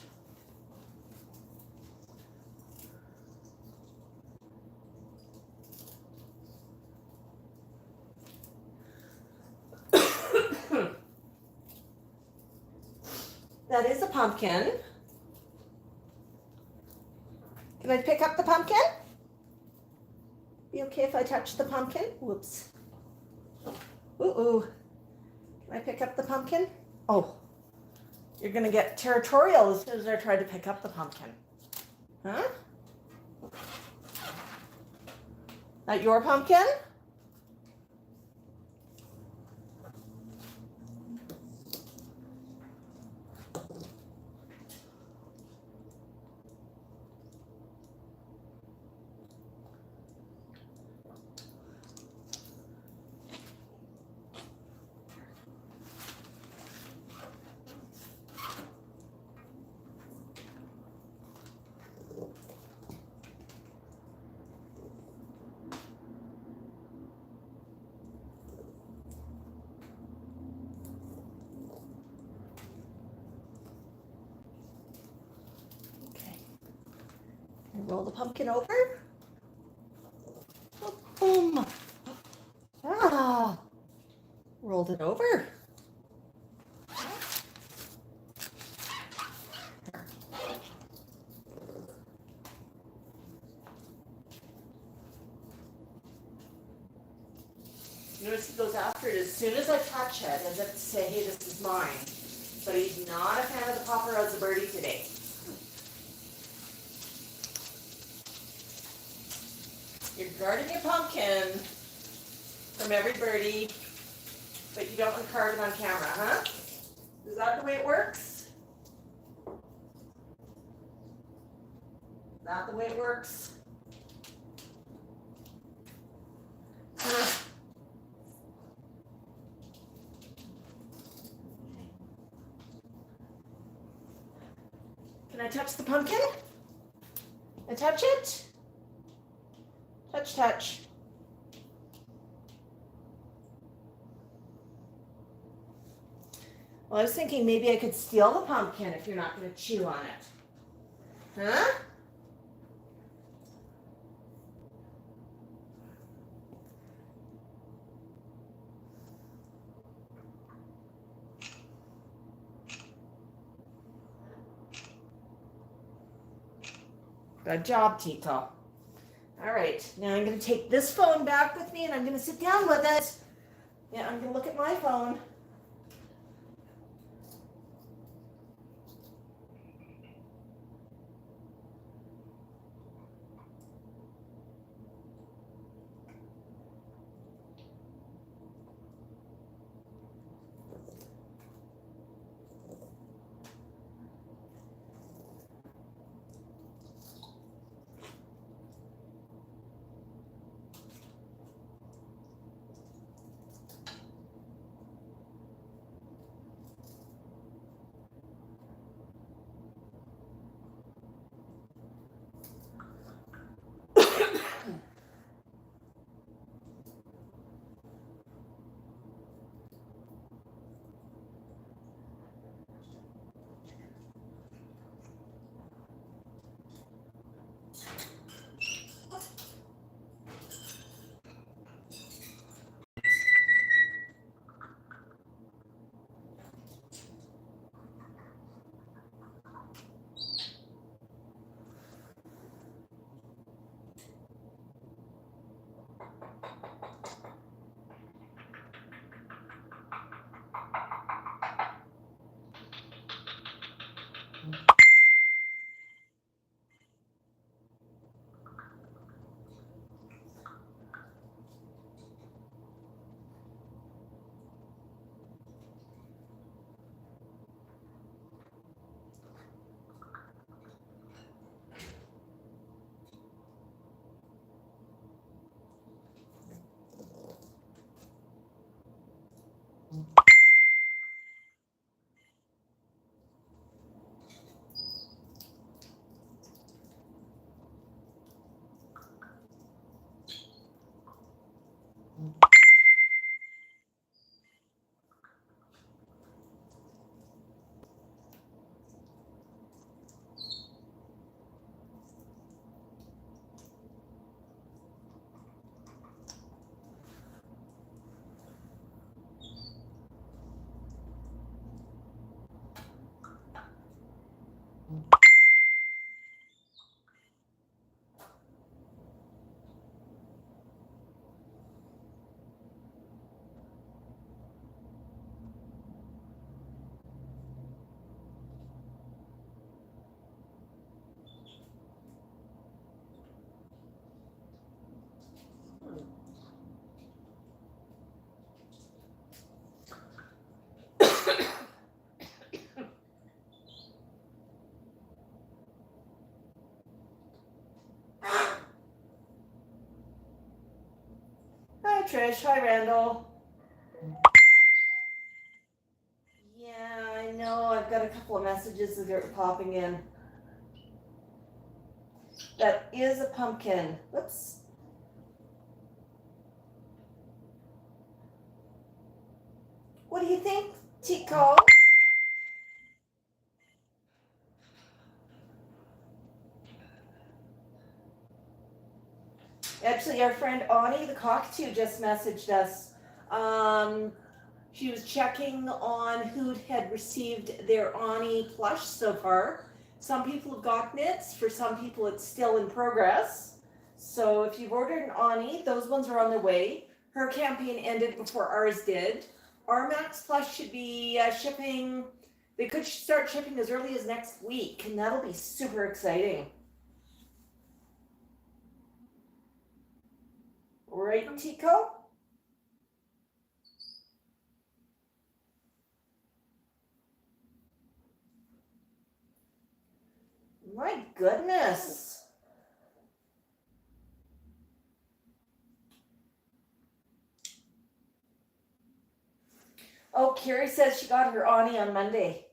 That is a pumpkin. Can I pick up the pumpkin? Be okay if I touch the pumpkin? Whoops. Ooh. Can I pick up the pumpkin? Oh, you're gonna get territorial as soon as I try to pick up the pumpkin. Huh? That your pumpkin? Roll the pumpkin over. Boom. Ah. Rolled it over. Notice he goes after it as soon as I touch it, as if to say, hey, this is mine. But he's not a fan of the paparazzi birdie today. You're guarding your pumpkin. from every birdie, but you don't record them on camera, huh? Is that the way it works? Is that the way it works? Can I touch the pumpkin? I touch it? Touch, touch. Well, I was thinking maybe I could steal the pumpkin if you're not going to chew on it. Huh? Good job, Tico. All right, now I'm going to take this phone back with me and I'm going to sit down with it. Yeah, I'm going to look at my phone. Hi, Trish. Hi, Randall. Yeah, I know. I've got a couple of messages that are popping in. That is a pumpkin. Whoops. What do you think, Tico? Actually, our friend Ani, the cockatoo, just messaged us. She was checking on who had received their Ani plush so far. Some people have gotten it. For some people, it's still in progress. So if you've ordered an Ani, those ones are on their way. Her campaign ended before ours did. Our Max Plush should be shipping. They could start shipping as early as next week, and that'll be super exciting. Right, Tico? Oh, Carrie says she got her Ani on Monday.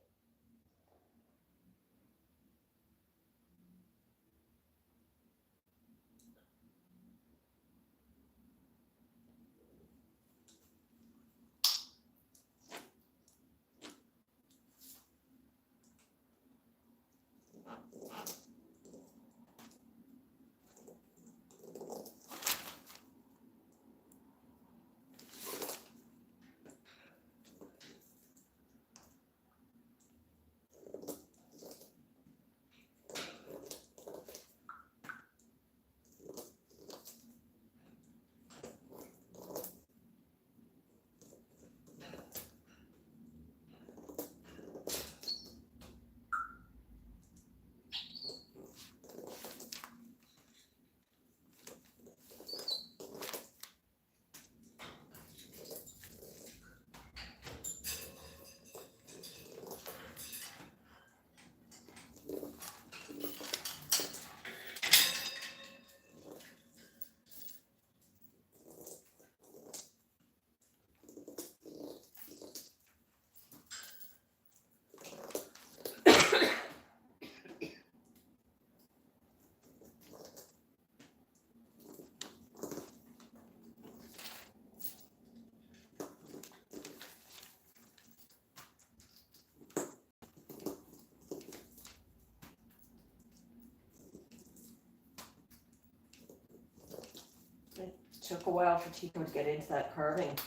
It took a while for Tico to get into that carving.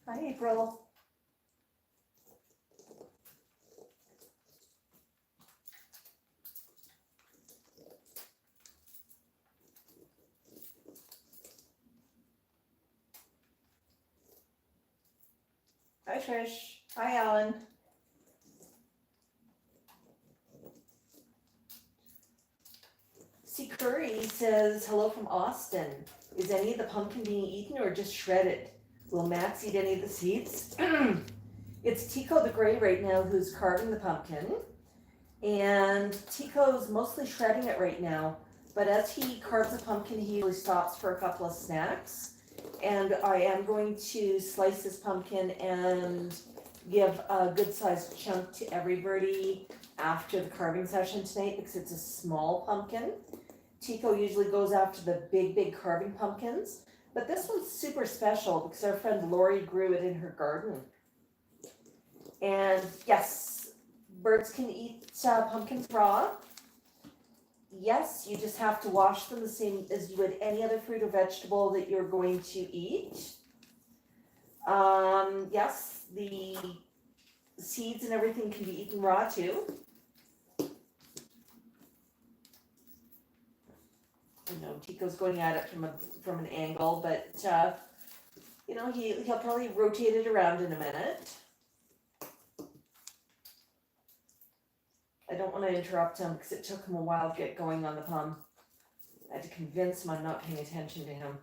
Hi, April. Hi, Trish. Hi, Alan. See, Curry says, hello from Austin. Is any of the pumpkin being eaten or just shredded? Will Max eat any of the seeds? It's Tico the Gray right now who's carving the pumpkin. And Tico's mostly shredding it right now. But as he carves the pumpkin, he usually stops for a couple of snacks. And I am going to slice this pumpkin and give a good sized chunk to everybody after the carving session tonight because it's a small pumpkin. Tico usually goes after the big carving pumpkins. But this one's super special because our friend Lori grew it in her garden. And yes, birds can eat pumpkins raw. Yes, you just have to wash them the same as you would any other fruit or vegetable that you're going to eat. Yes, the seeds and everything can be eaten raw too. I know Tico's going at it from an angle, but you know he'll probably rotate it around in a minute. I don't want to interrupt him because it took him a while to get going on the pum. I had to convince him I'm not paying attention to him.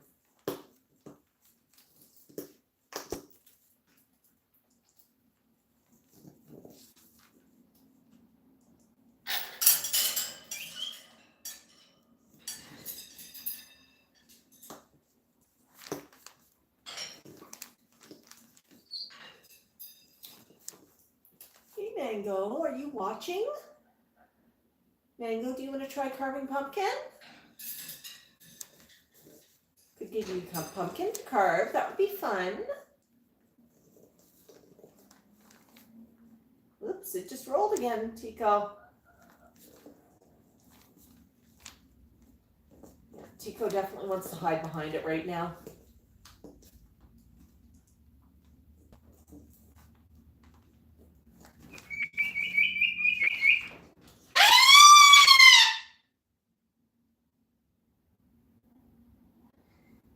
Hey Mango, are you watching? Mango, do you want to try carving pumpkin? Could give you a pumpkin to carve. That would be fun. Oops, it just rolled again, Tico. Yeah, Tico definitely wants to hide behind it right now.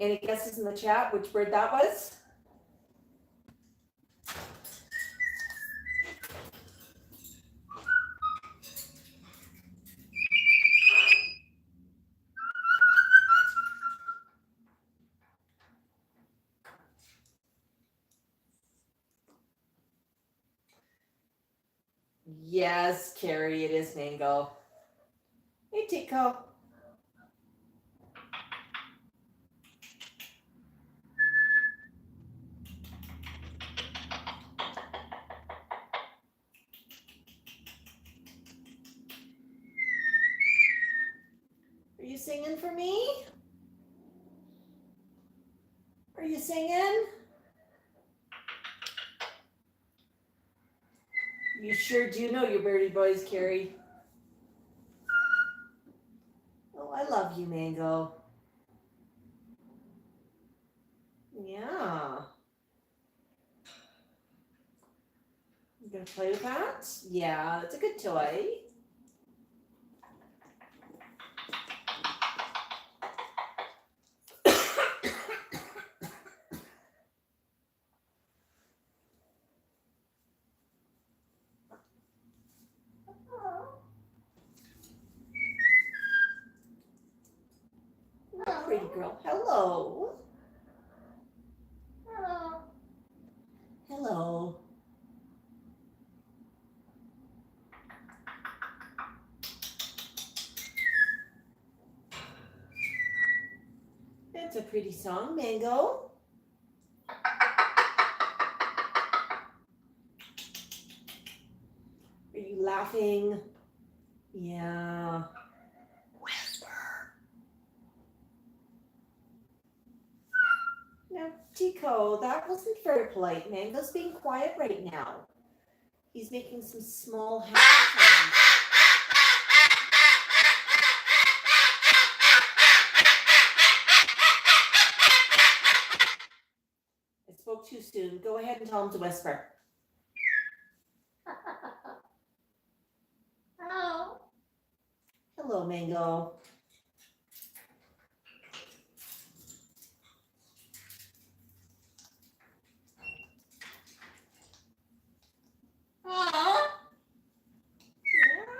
Any guesses in the chat which bird that was? Yes, Carrie, it is Mango. Hey, Tico. Are you singing for me? Are you singing? You sure do know your birdie boys, Carrie. Oh, I love you, Mango. Yeah. You gonna play with that? Yeah, it's a good toy. Oh, pretty girl. Hello. Hello. Hello. That's a pretty song, Mango. Are you laughing? Yeah. Whisper. Now, Tico, that wasn't very polite. Mango's being quiet right now. He's making some small happy sounds. I spoke too soon. Go ahead and tell him to whisper. Hello. Hello, Mango.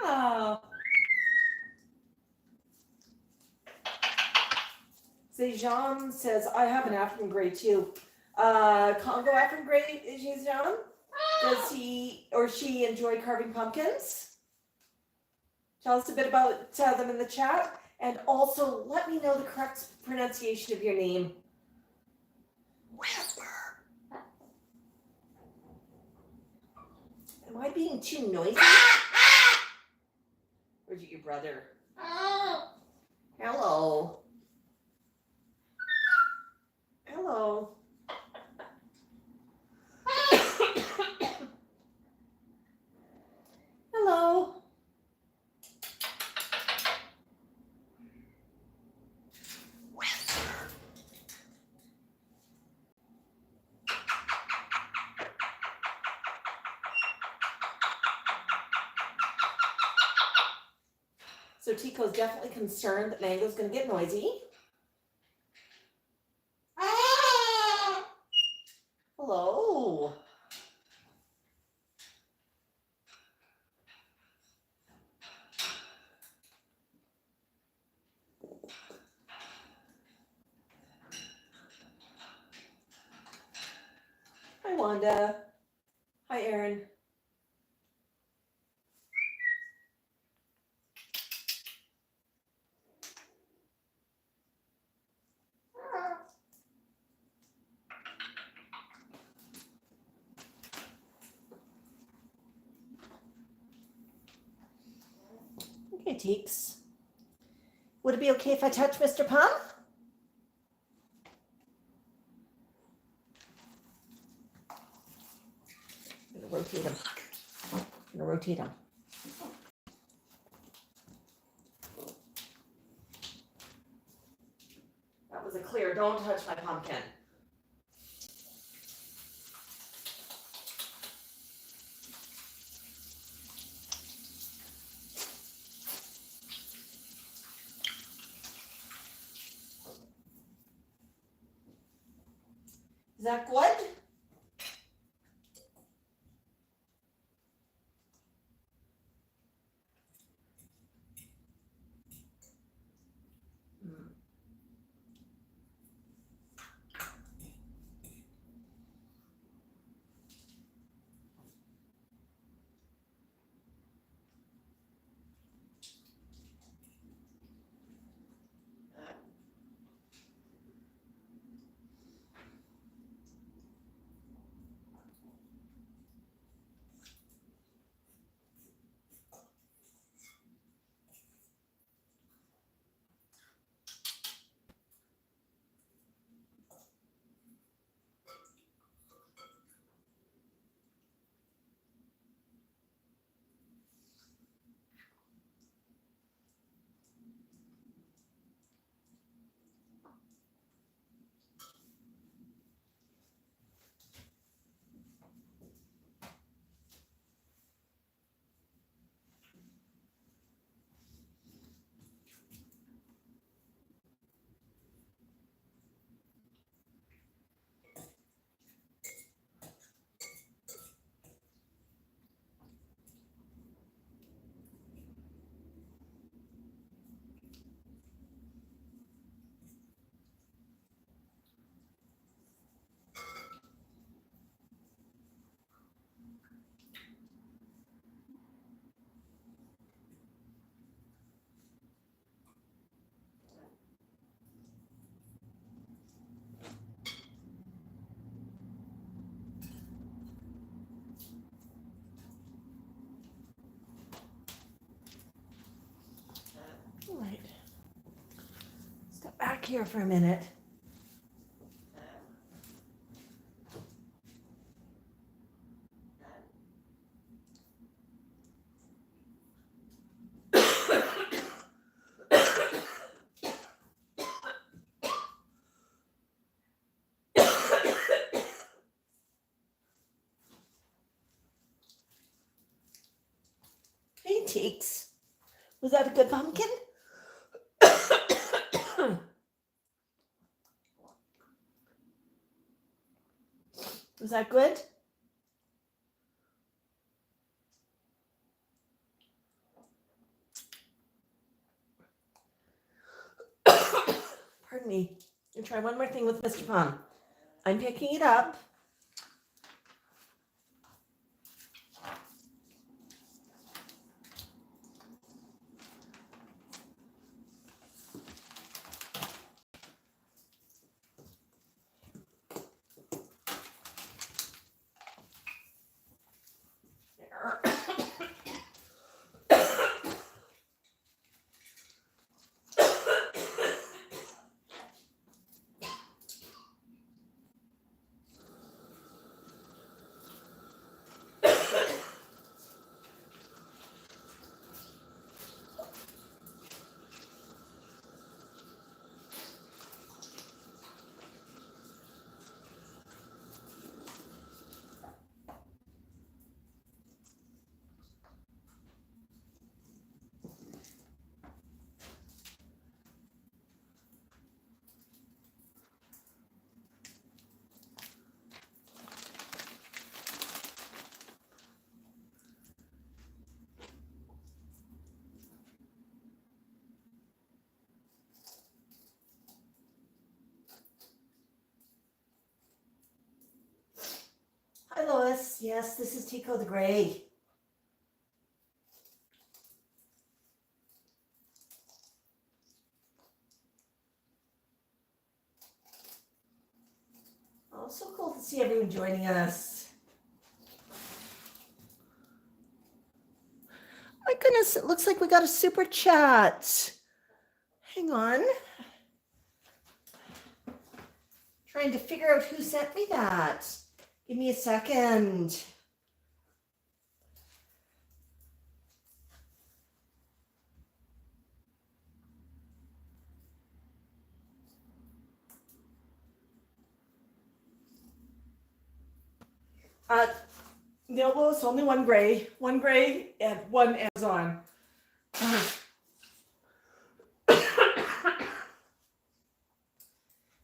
Yeah. Sejan says, I have an African gray too. Congo African gray, Sejan? Does he or she enjoy carving pumpkins? Tell us a bit about them in the chat. And also, let me know the correct pronunciation of your name. Whisper. Am I being too noisy? Or is it your brother? Hello. Hello. Hello. So Tico's definitely concerned that Mango's going to get noisy. Hello. Hi, Wanda. Hi, Erin. Okay, Teeks. Would it be okay if I touch Mr. Pump? rotate them. I'm gonna rotate them. That was a clear, don't touch my pumpkin. Is that good? All right. Step back here for a minute. Hey, Teeks. Was that a good pumpkin? Was that good? Pardon me. I'll try one more thing with Mr. Pom. I'm picking it up. Hi, Lois. Yes, this is Tico the Gray. Oh, so cool to see everyone joining us. My goodness, it looks like we got a super chat. Hang on. Trying to figure out who sent me that. Give me a second. No, it's only one gray and one Amazon.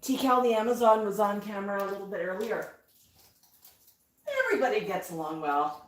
T-Cal, the Amazon was on camera a little bit earlier. Everybody gets along well.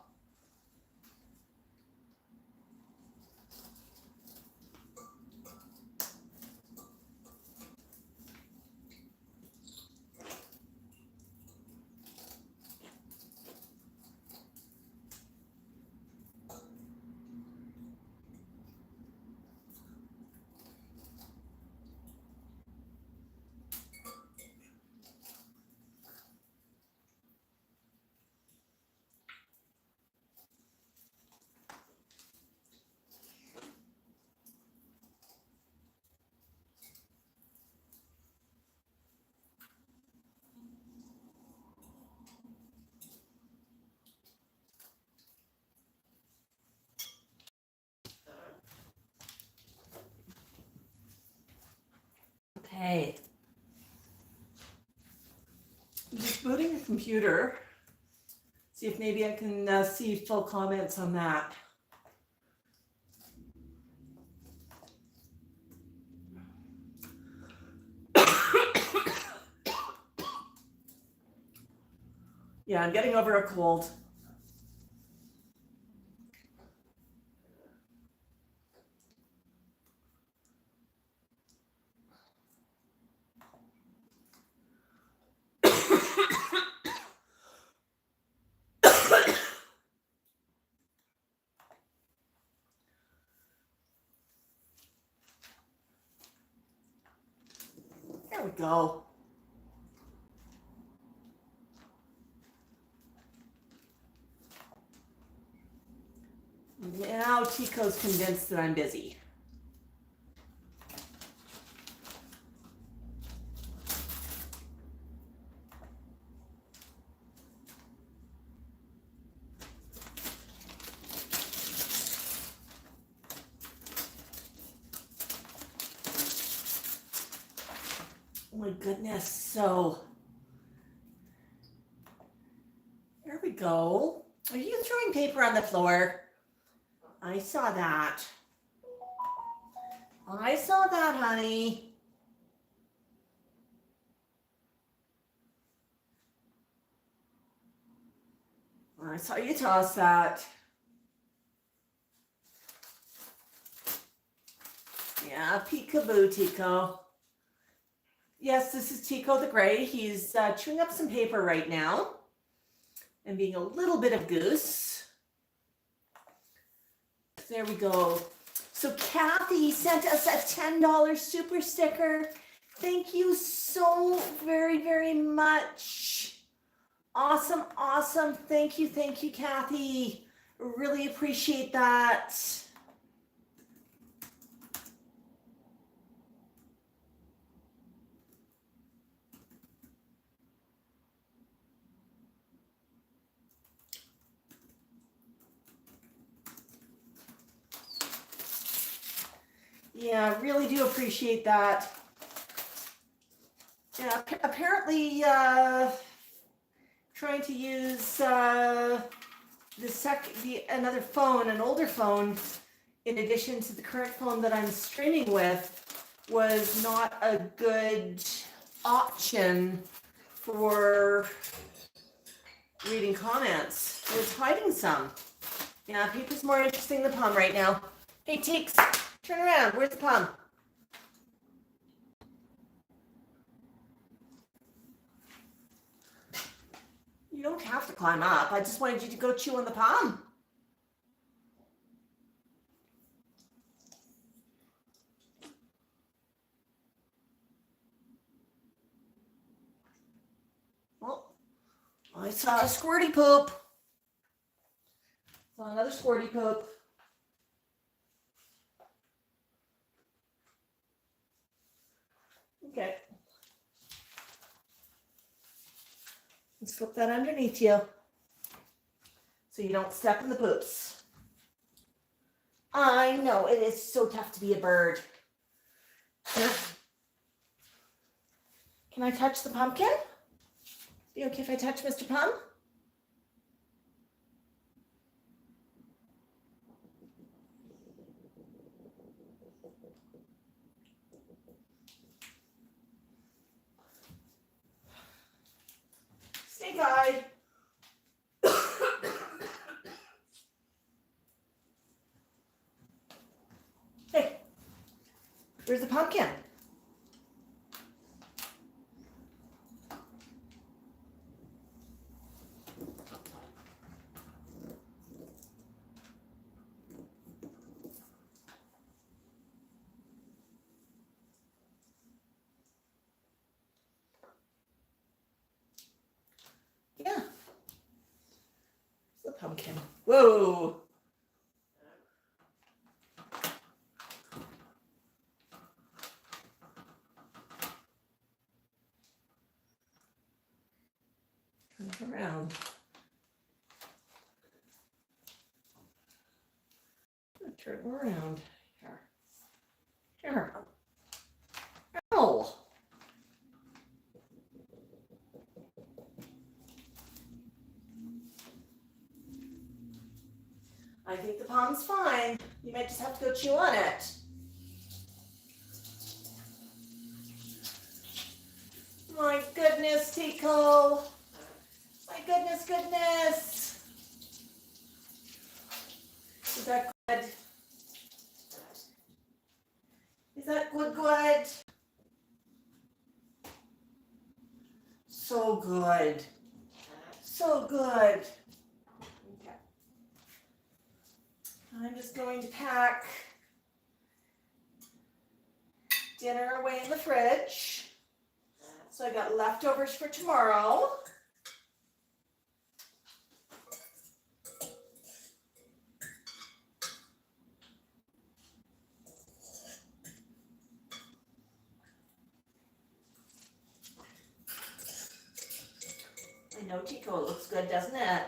Okay. I'm just booting the computer. See if maybe I can see full comments on that. Yeah, I'm getting over a cold. There we go. Now Tico's convinced that I'm busy. Oh my goodness, so there we go. Are you throwing paper on the floor? I saw that. I saw that, honey. I saw you toss that. Yeah, peekaboo, Tico. Yes, this is Tico the Gray. He's chewing up some paper right now and being a little bit of goose. There we go. So Kathy sent us a $10 super sticker. Thank you so very, very much. Awesome, awesome. Thank you, Kathy. Really appreciate that. Yeah, really do appreciate that. Yeah, apparently trying to use another phone, an older phone, in addition to the current phone that I'm streaming with, was not a good option for reading comments. It was hiding some. Yeah, paper's more interesting than Palm right now. Hey, Teeks, turn around. Where's the Palm? You don't have to climb up. I just wanted you to go chew on the palm. Well, I saw a squirty poop. Saw another squirty poop. Okay. Let's flip that underneath you so you don't step in the poops. I know, it is so tough to be a bird. Can I touch the pumpkin? Be okay if I touch Mr. Plum? Where's the pumpkin? Yeah. Where's the pumpkin? Whoa. Turn around. Turn around. Here. Here. Ow. I think the palm's fine. You might just have to go chew on it. My goodness, Tico. My goodness. Is that good? Is that good? So good. So good. Okay. I'm just going to pack dinner away in the fridge. So I got leftovers for tomorrow. I know, Tico, it looks good, doesn't it?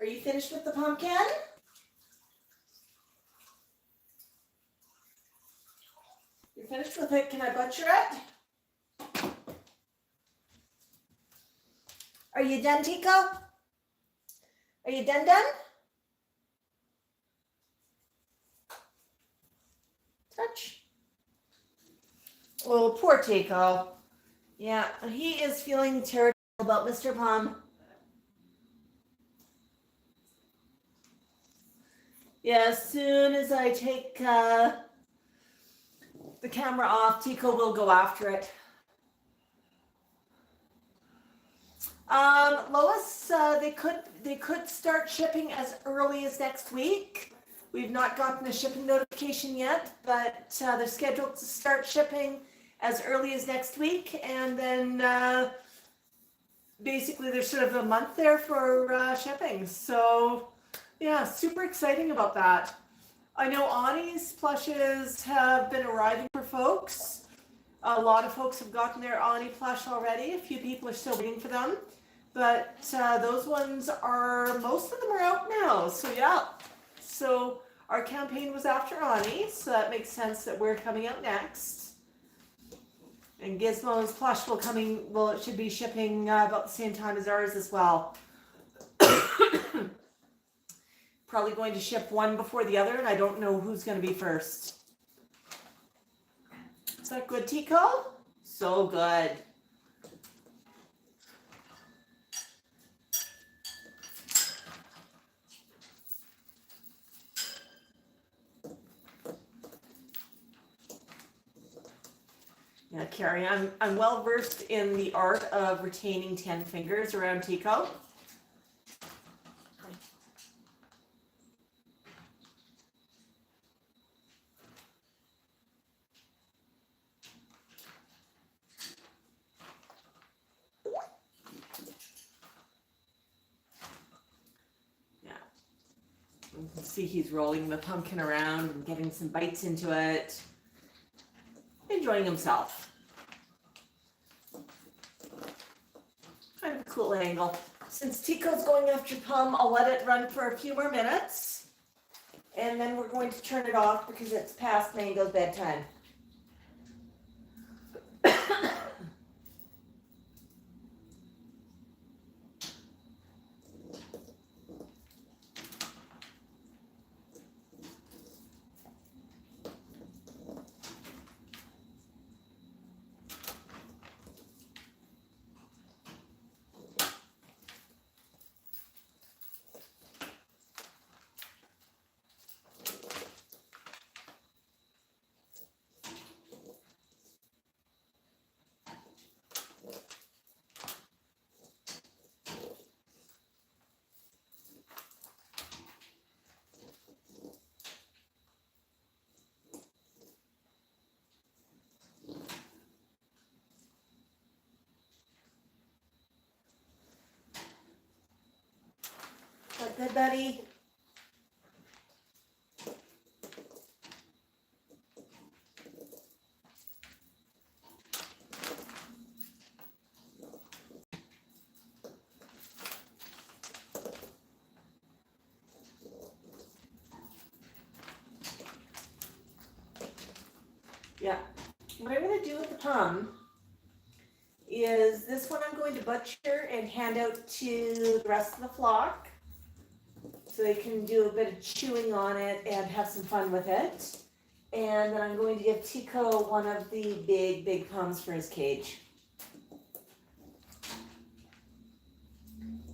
Are you finished with the pumpkin? You're finished with it. Can I butcher it? Are you done, Tico? Are you done? Touch. Oh, poor Tico. Yeah, he is feeling terrible about Mr. Plum. Yeah, as soon as I take the camera off, Tico will go after it. Lois, they could start shipping as early as next week. We've not gotten a shipping notification yet, but they're scheduled to start shipping as early as next week, and then basically there's sort of a month there for shipping. So yeah, super exciting about that. I know Ani's plushes have been arriving for folks. A lot of folks have gotten their Ani plush already. A few people are still waiting for them. But those ones are, most of them are out now. So yeah, so our campaign was after Ani, so that makes sense that we're coming out next. And Gizmo's plush it should be shipping about the same time as ours as well. Probably going to ship one before the other, and I don't know who's going to be first. Is that good, Tico? So good. Yeah, Carrie, I'm well versed in the art of retaining 10 fingers around Tico. Yeah. You can see he's rolling the pumpkin around and getting some bites into it. Enjoying himself. Kind of a cool angle. Since Tico's going after Pum, I'll let it run for a few more minutes. And then we're going to turn it off because it's past Mango's bedtime. That good, buddy? Yeah. What I'm going to do with the Pum is this one I'm going to butcher and hand out to the rest of the flock so they can do a bit of chewing on it and have some fun with it. And then I'm going to give Tico one of the big Pums for his cage.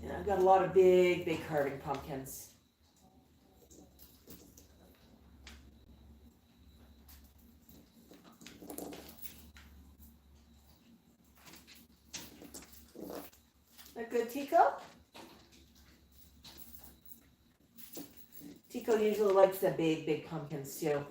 And I've got a lot of big carving pumpkins. That good, Tico? Tico usually likes the big pumpkins too.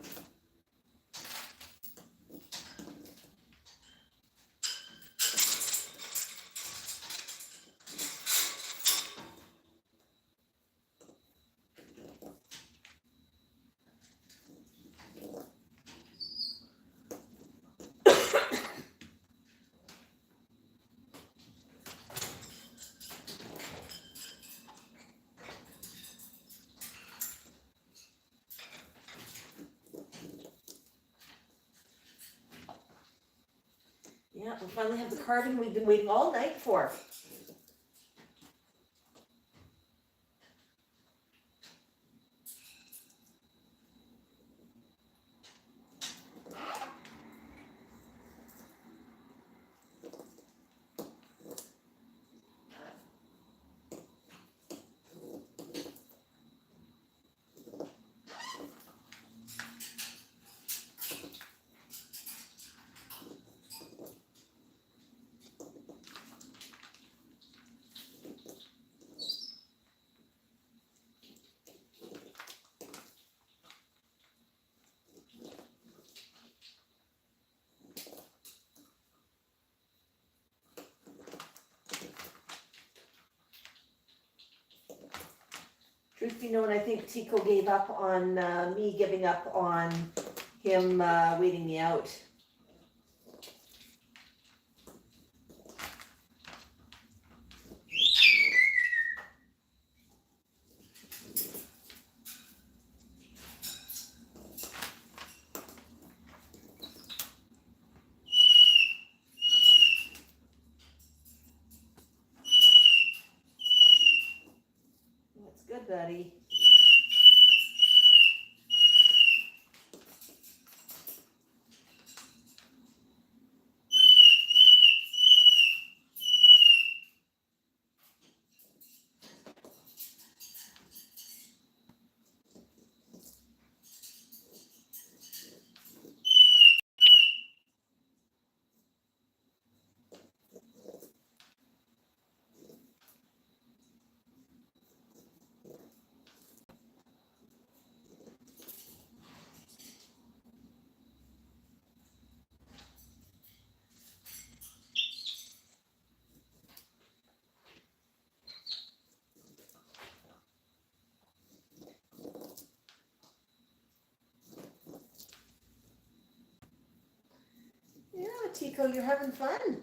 Yeah, we finally have the carving we've been waiting all night for. Truth be known, I think Tico gave up on me giving up on him waiting me out. That's good, buddy. Tico, you're having fun.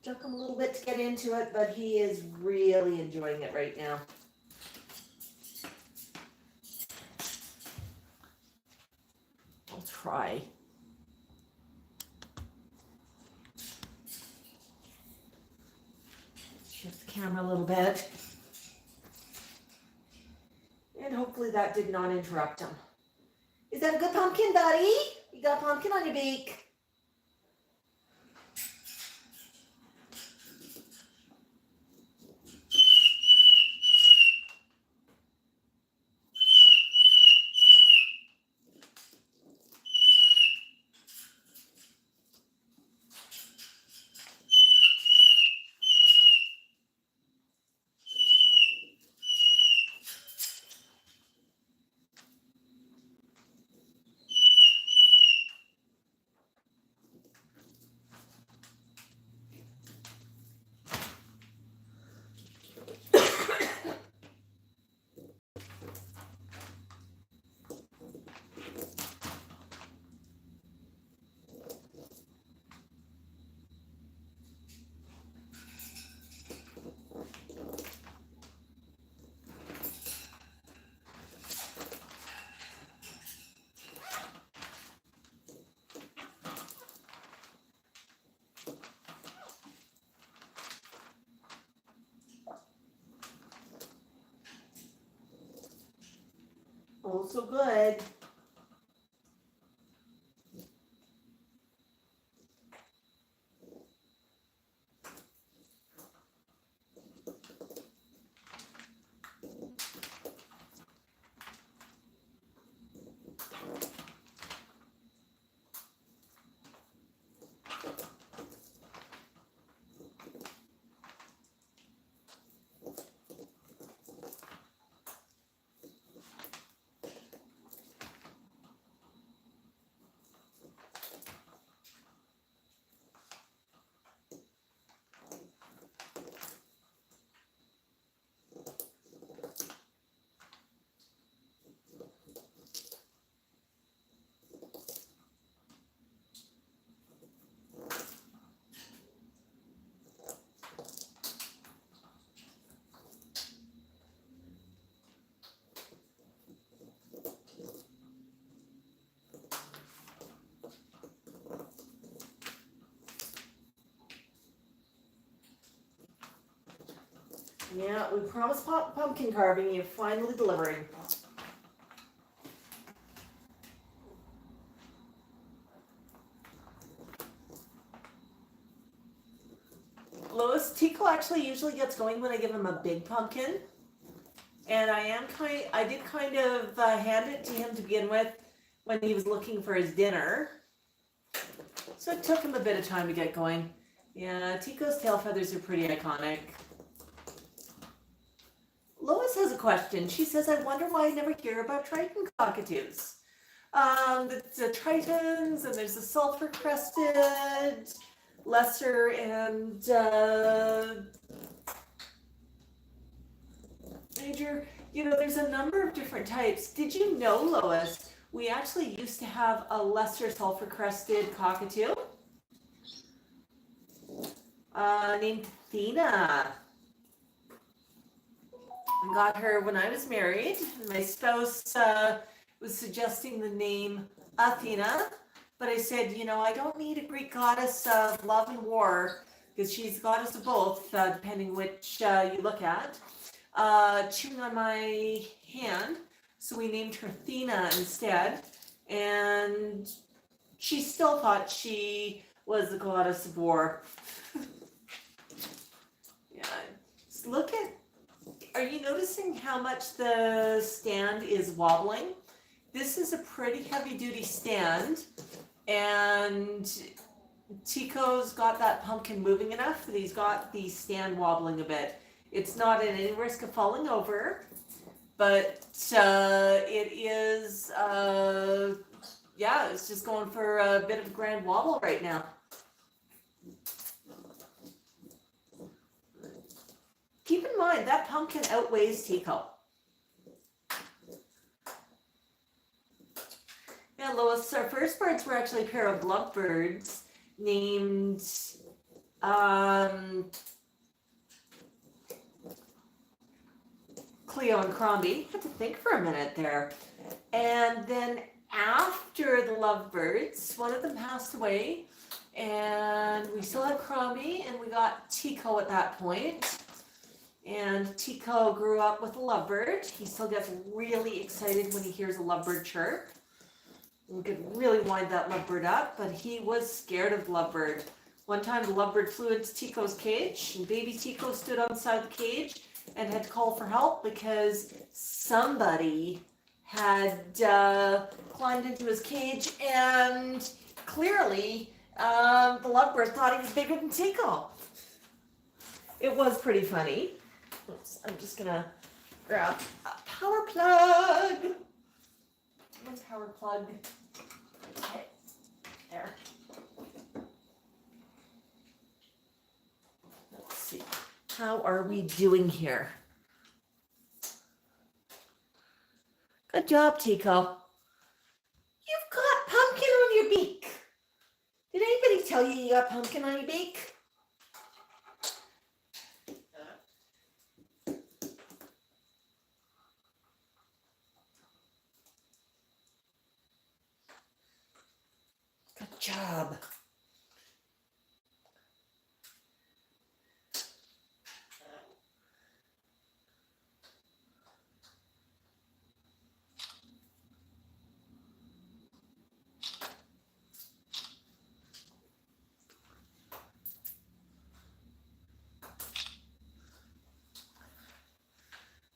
Took him a little bit to get into it, but he is really enjoying it right now. I'll try. Shift the camera a little bit. And hopefully that did not interrupt him. Is that a good pumpkin, buddy? You got pumpkin on your beak. Oh, so good. Yeah, we promised pumpkin carving. You're finally delivering. Lois, Tico actually usually gets going when I give him a big pumpkin. And I did kind of hand it to him to begin with when he was looking for his dinner. So it took him a bit of time to get going. Yeah, Tico's tail feathers are pretty iconic. Lois has a question. She says, I wonder why I never hear about Triton cockatoos. The Tritons, and there's the sulfur-crested, lesser, and major. You know, there's a number of different types. Did you know, Lois, we actually used to have a lesser sulfur-crested cockatoo named Athena. I got her when I was married. My spouse was suggesting the name Athena, but I said, you know, I don't need a Greek goddess of love and war, because she's goddess of both, depending which you look at. Chewing on my hand, so we named her Athena instead, and she still thought she was the goddess of war. Yeah, just look at. Are you noticing how much the stand is wobbling? This is a pretty heavy duty stand, and Tico's got that pumpkin moving enough that he's got the stand wobbling a bit. It's not at any risk of falling over, but it is, yeah, it's just going for a bit of a grand wobble right now. Keep in mind, that pumpkin outweighs Tico. Yeah, Lois, our first birds were actually a pair of lovebirds named Cleo and Crombie. Had to think for a minute there. And then after the lovebirds, one of them passed away, and we still had Crombie, and we got Tico at that point. And Tico grew up with a lovebird. He still gets really excited when he hears a lovebird chirp. We could really wind that lovebird up, but he was scared of the lovebird. One time the lovebird flew into Tico's cage, and baby Tico stood outside the cage and had to call for help because somebody had climbed into his cage, and clearly the lovebird thought he was bigger than Tico. It was pretty funny. Oops, I'm just gonna grab a power plug. One power plug. Okay, there. Let's see. How are we doing here? Good job, Tico. You've got pumpkin on your beak. Did anybody tell you got pumpkin on your beak? Good job.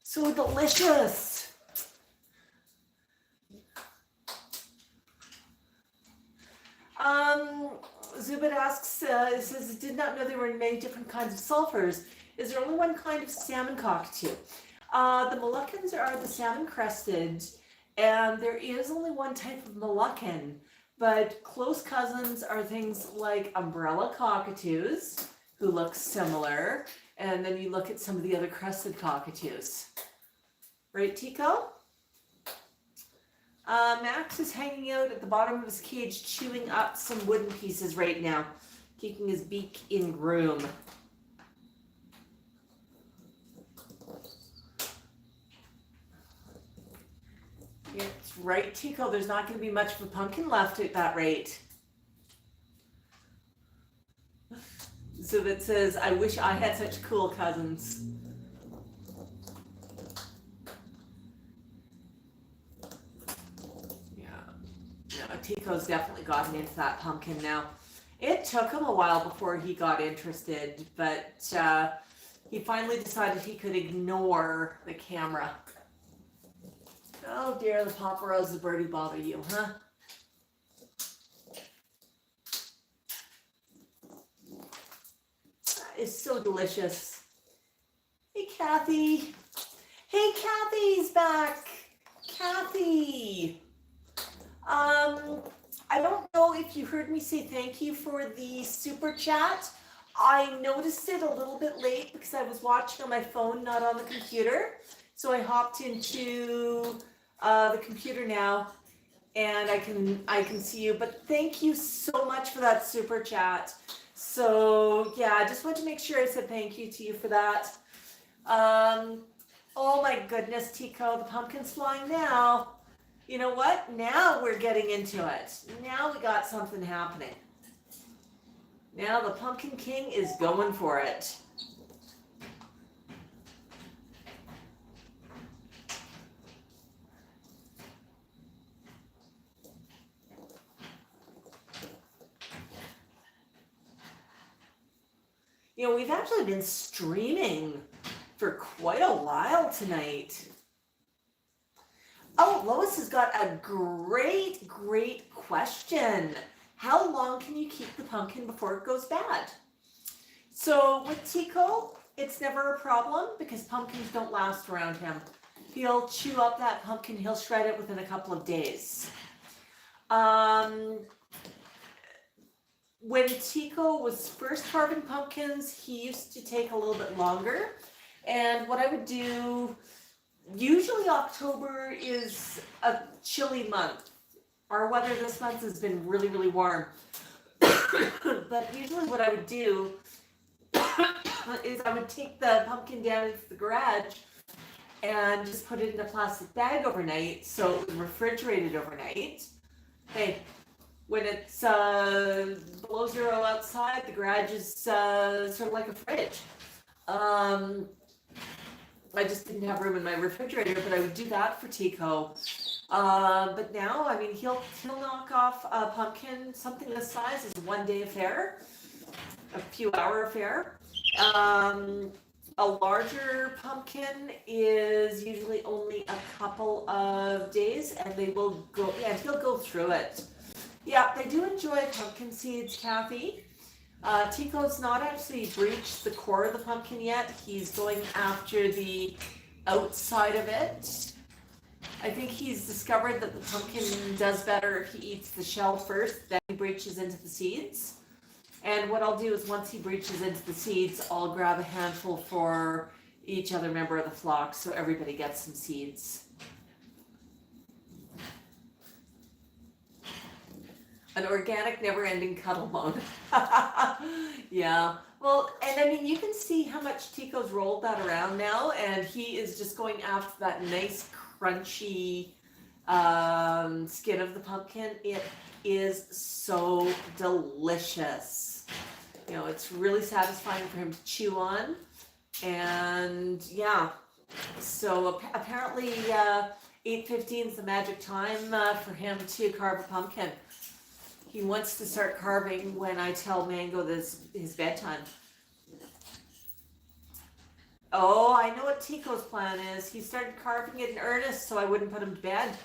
So delicious. Zubin asks, says, did not know there were many different kinds of sulfurs. Is there only one kind of salmon cockatoo? The Moluccans are the salmon crested, and there is only one type of Moluccan, but close cousins are things like umbrella cockatoos, who look similar, and then you look at some of the other crested cockatoos. Right, Tico? Max is hanging out at the bottom of his cage, chewing up some wooden pieces right now, keeping his beak in groom. Yeah, it's right, Tico. There's not going to be much of a pumpkin left at that rate. So that says, I wish I had such cool cousins. Tico's definitely gotten into that pumpkin now. It took him a while before he got interested, but he finally decided he could ignore the camera. Oh dear, the paparazzi birdie bother you, huh? That is so delicious. Hey, Kathy. Hey, Kathy's back. Kathy. I don't know if you heard me say thank you for the super chat. I noticed it a little bit late because I was watching on my phone, not on the computer. So I hopped into the computer now, and I can see you. But thank you so much for that super chat. So yeah, I just wanted to make sure I said thank you to you for that. Oh my goodness, Tico, the pumpkin's flying now. You know what? Now we're getting into it. Now we got something happening. Now the Pumpkin King is going for it. You know, we've actually been streaming for quite a while tonight. Oh, Lois has got a great question. How long can you keep the pumpkin before it goes bad? So with Tico, it's never a problem because pumpkins don't last around him. He'll chew up that pumpkin, he'll shred it within a couple of days. When Tico was first carving pumpkins, he used to take a little bit longer. And what I would do, usually October is a chilly month. Our weather this month has been really, really warm. But usually what I would do is I would take the pumpkin down into the garage and just put it in a plastic bag overnight, so it was refrigerated overnight. Hey, when it's below zero outside, the garage is sort of like a fridge. I just didn't have room in my refrigerator, but I would do that for Tico. But now, I mean, he'll knock off a pumpkin, something this size is a 1-day affair, a few hour affair. A larger pumpkin is usually only a couple of days, and they will go, yeah, he'll go through it. Yeah, they do enjoy pumpkin seeds, Kathy. Tico's not actually breached the core of the pumpkin yet. He's going after the outside of it. I think he's discovered that the pumpkin does better if he eats the shell first, then he breaches into the seeds. And what I'll do is once he breaches into the seeds, I'll grab a handful for each other member of the flock so everybody gets some seeds. An organic, never-ending cuddle bone. Yeah. Well, and I mean, you can see how much Tico's rolled that around now, and he is just going after that nice, crunchy skin of the pumpkin. It is so delicious. You know, it's really satisfying for him to chew on. And yeah, so apparently 8:15 is the magic time for him to carve a pumpkin. He wants to start carving when I tell Mango this his bedtime. Oh, I know what Tico's plan is. He started carving it in earnest so I wouldn't put him to bed.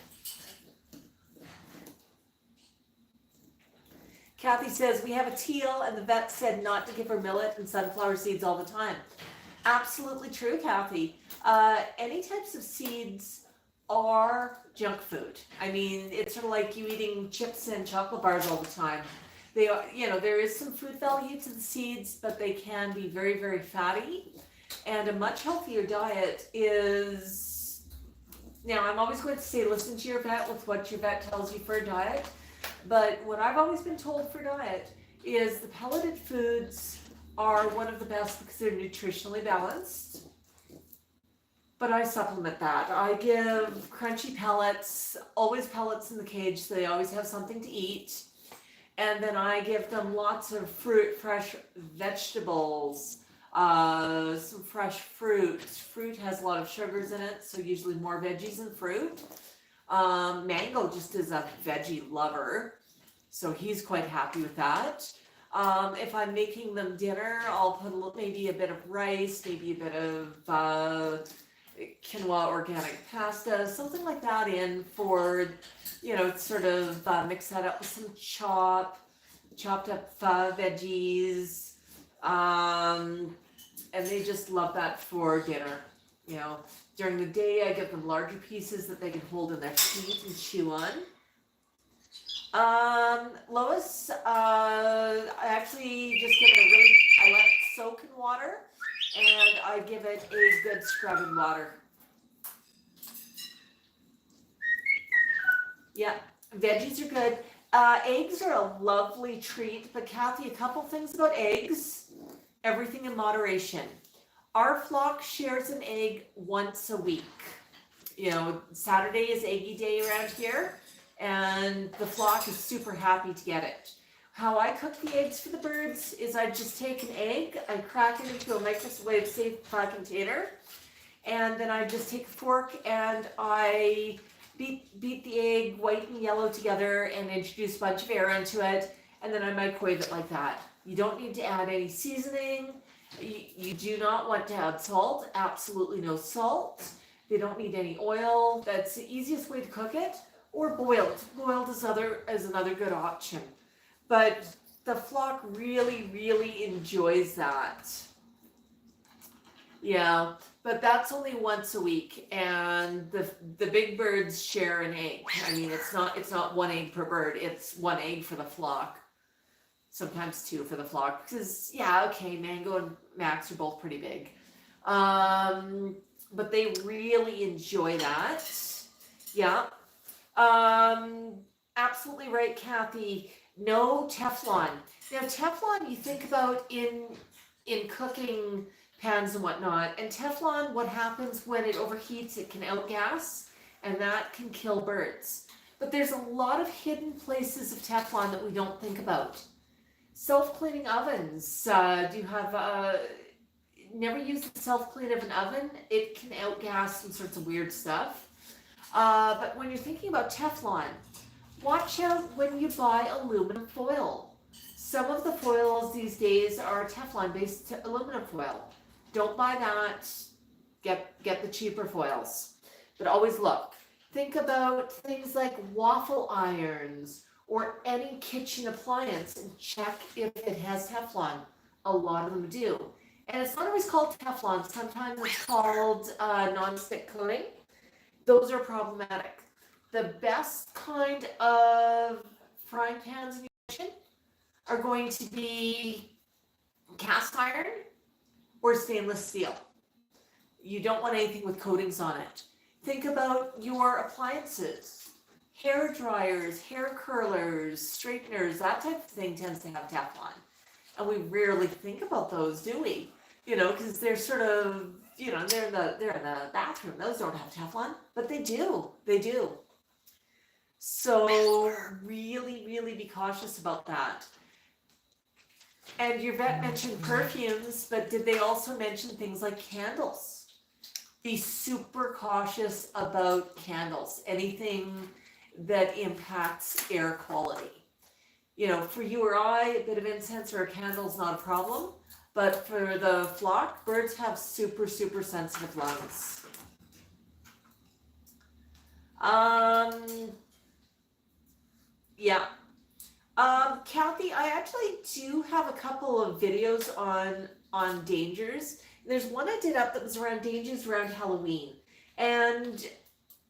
Kathy says, we have a teal and the vet said not to give her millet and sunflower seeds all the time. Absolutely true, Kathy. Any types of seeds are junk food. I mean, it's sort of like you eating chips and chocolate bars all the time. They are, you know, there is some food value to the seeds, but they can be very, very fatty. And a much healthier diet is, now I'm always going to say, listen to your vet with what your vet tells you for a diet. But what I've always been told for diet is the pelleted foods are one of the best because they're nutritionally balanced. But I supplement that. I give crunchy pellets, always pellets in the cage, so they always have something to eat. And then I give them lots of fruit, fresh vegetables, some fresh fruit. Fruit has a lot of sugars in it, so usually more veggies than fruit. Mango just is a veggie lover, so he's quite happy with that. If I'm making them dinner, I'll put maybe a bit of rice, maybe a bit of quinoa organic pasta, something like that in for, you know, sort of mix that up with some chopped up veggies, and they just love that for dinner, you know. During the day, I give them larger pieces that they can hold in their feet and chew on. Lois, I actually just give it I let it soak in water, and I give it a good scrub in water. Yeah, veggies are good. Eggs are a lovely treat, but Kathy, a couple things about eggs, everything in moderation. Our flock shares an egg once a week. You know, Saturday is eggy day around here, and the flock is super happy to get it. How I cook the eggs for the birds is I just take an egg, I crack it into a microwave safe container, and then I just take a fork and I beat the egg white and yellow together and introduce a bunch of air into it, and then I microwave it like that. You don't need to add any seasoning. You do not want to add salt, absolutely no salt. They don't need any oil. That's the easiest way to cook it, or boiled. Boiled is another good option. But the flock really, really enjoys that. Yeah, but that's only once a week, and the big birds share an egg. I mean, it's not one egg per bird. It's one egg for the flock. Sometimes two for the flock, because yeah, okay, Mango and Max are both pretty big, but they really enjoy that. Yeah. Absolutely right, Kathy. No Teflon. Now, Teflon, you think about in cooking pans and whatnot, and Teflon, what happens when it overheats, it can outgas, and that can kill birds. But there's a lot of hidden places of Teflon that we don't think about. Self-cleaning ovens. Do you have never used a self-clean of an oven? It can outgas some sorts of weird stuff. But when you're thinking about Teflon, watch out when you buy aluminum foil. Some of the foils these days are Teflon-based aluminum foil. Don't buy that. Get the cheaper foils. But always look. Think about things like waffle irons or any kitchen appliance and check if it has Teflon. A lot of them do. And it's not always called Teflon. Sometimes it's called non-stick coating. Those are problematic. The best kind of frying pans in your kitchen are going to be cast iron or stainless steel. You don't want anything with coatings on it. Think about your appliances. Hair dryers, hair curlers, straighteners, that type of thing tends to have Teflon. And we rarely think about those, do we? You know, because they're sort of, you know, they're in the bathroom. Those don't have Teflon, but they do. They do. So really, really be cautious about that. And your vet mentioned perfumes, but did they also mention things like candles? Be super cautious about candles. Anything that impacts air quality. You know, for you or I, a bit of incense or a candle is not a problem. But for the flock, birds have super, super sensitive lungs. Yeah. Kathy, I actually do have a couple of videos on dangers. There's one I did up that was around dangers around Halloween. And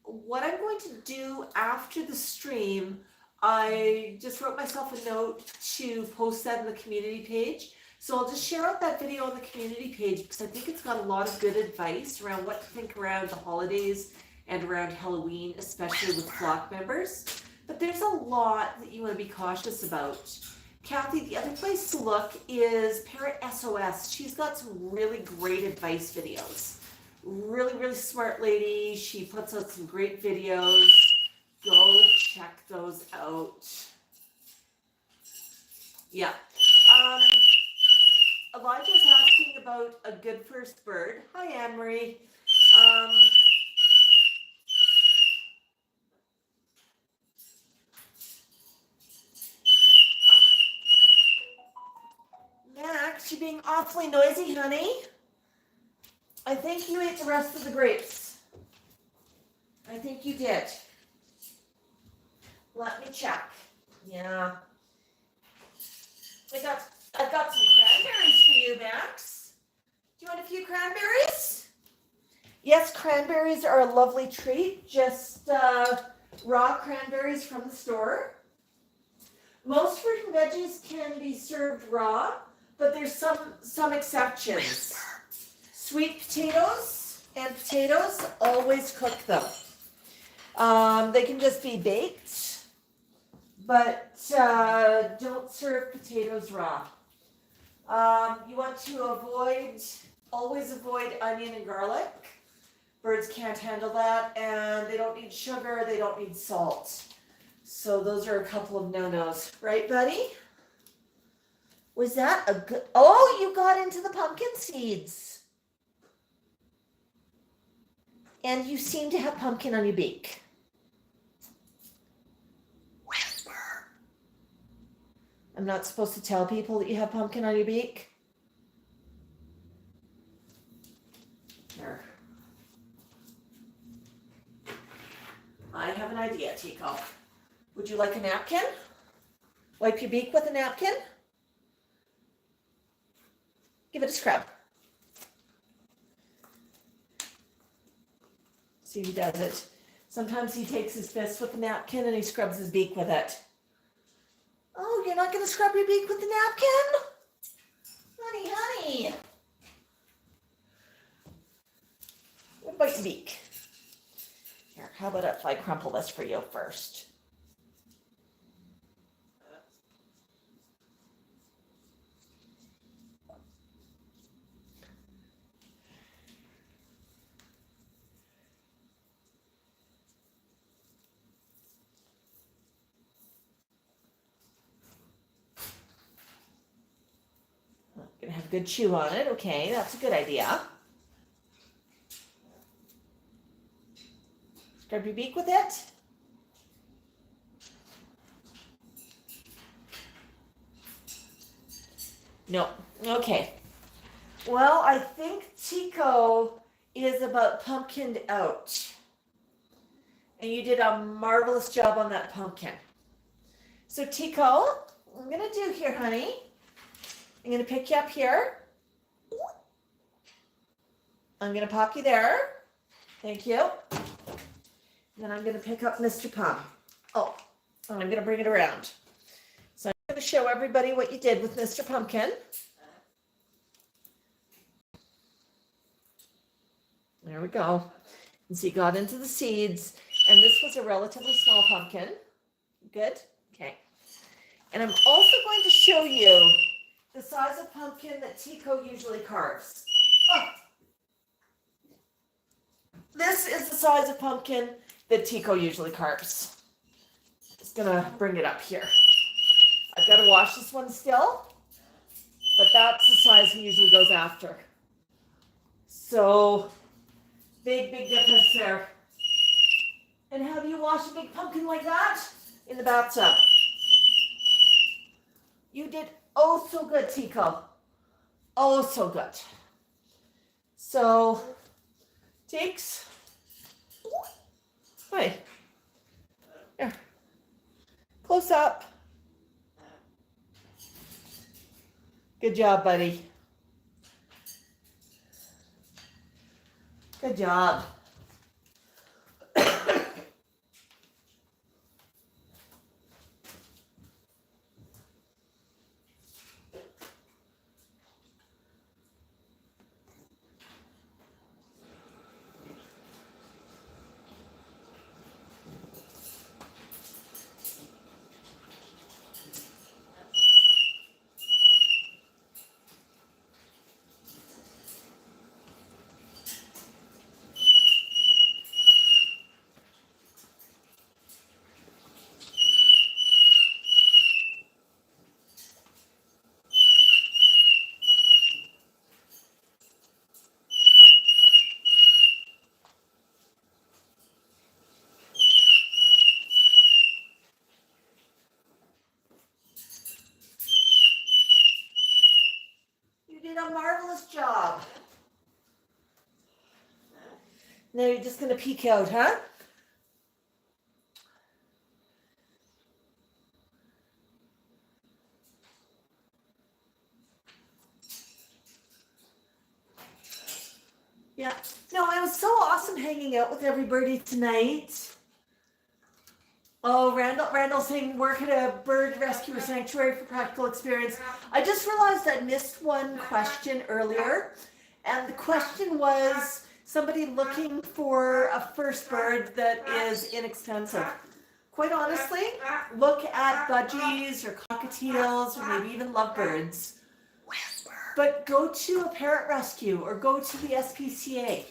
what I'm going to do after the stream, I just wrote myself a note to post that in the community page. So I'll just share out that video on the community page because I think it's got a lot of good advice around what to think around the holidays and around Halloween, especially with flock members. But there's a lot that you want to be cautious about. Kathy, the other place to look is Parrot SOS. She's got some really great advice videos. Really, really smart lady. She puts out some great videos. Go check those out. Yeah. Elijah was asking about a good first bird. Hi, Anne-Marie. Max, you're being awfully noisy, honey. I think you ate the rest of the grapes. I think you did. Let me check. Yeah. I've got some cranberries for you, Max. Do you want a few cranberries? Yes, cranberries are a lovely treat. Just raw cranberries from the store. Most fruit and veggies can be served raw, but there's some exceptions. Sweet potatoes and potatoes, always cook them. They can just be baked, but don't serve potatoes raw. You want to always avoid onion and garlic. Birds can't handle that, and they don't need sugar, they don't need salt. So those are a couple of no-nos. Right, buddy? Was that a good... Oh, you got into the pumpkin seeds. And you seem to have pumpkin on your beak. Whisper. I'm not supposed to tell people that you have pumpkin on your beak? Here. I have an idea, Tico. Would you like a napkin? Wipe your beak with a napkin? Give it a scrub. See if he does it. Sometimes he takes his fist with the napkin and he scrubs his beak with it. Oh, you're not going to scrub your beak with the napkin? Honey. What about your beak? Here, how about if I crumple this for you first? good chew on it. Okay, that's a good idea. Scrub your beak with it. No. Okay. Well, I think Tico is about pumpkined out. And you did a marvelous job on that pumpkin. So Tico, I'm going to do here, honey. I'm going to pick you up here. I'm going to pop you there. Thank you. Then I'm going to pick up Mr. Pum. Oh, and I'm going to bring it around. So I'm going to show everybody what you did with Mr. Pumpkin. There we go. And so you got into the seeds, and this was a relatively small pumpkin. Good? Okay. And I'm also going to show you the size of pumpkin that Tico usually carves. Oh. This is the size of pumpkin that Tico usually carves. Just gonna bring it up here. I've got to wash this one still, but that's the size he usually goes after. So, big difference there. And how do you wash a big pumpkin like that? In the bathtub. You did oh so good, Tico. Oh, so good. So, Teeks. Hi. Here. Close up. Good job, buddy. Good job. A marvelous job. Now you're just going to peek out, huh? Yeah. No, it was so awesome hanging out with everybody tonight. Oh, Randall's saying work at a bird rescue or sanctuary for practical experience. I just realized I missed one question earlier. And the question was somebody looking for a first bird that is inexpensive. Quite honestly, look at budgies or cockatiels or maybe even lovebirds. But go to a parrot rescue or go to the SPCA.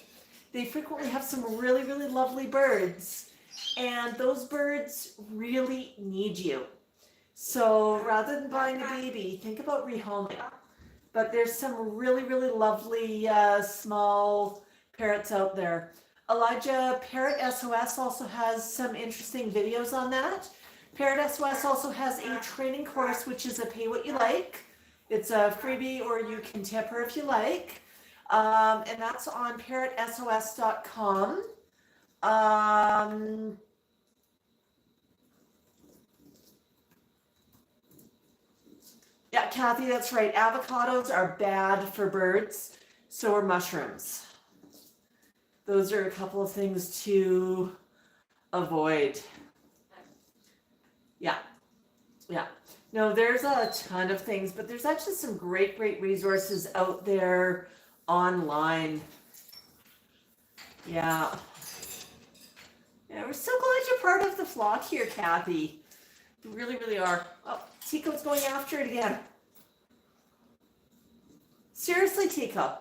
They frequently have some really lovely birds. And those birds really need you. So rather than buying a baby, think about rehoming. But there's some really lovely small parrots out there. Elijah, Parrot SOS also has some interesting videos on that. Parrot SOS also has a training course, which is a pay what you like. It's a freebie, or you can tip her if you like. And that's on parrotsos.com. Yeah, Kathy, that's right. Avocados are bad for birds. So are mushrooms. Those are a couple of things to avoid. Yeah. No, there's a ton of things, but there's actually some great resources out there online. Yeah, we're so glad you're part of the flock here, Kathy. You really are. Oh, Tico's going after it again. Seriously, Tico.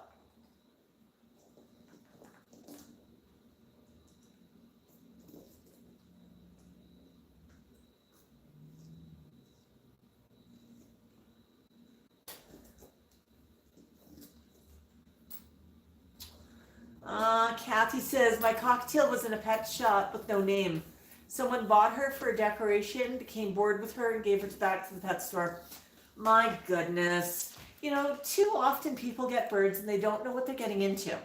Kathy says, my cocktail was in a pet shop with no name. Someone bought her for a decoration, became bored with her, and gave her back to the pet store. My goodness. You know, too often people get birds and they don't know what they're getting into.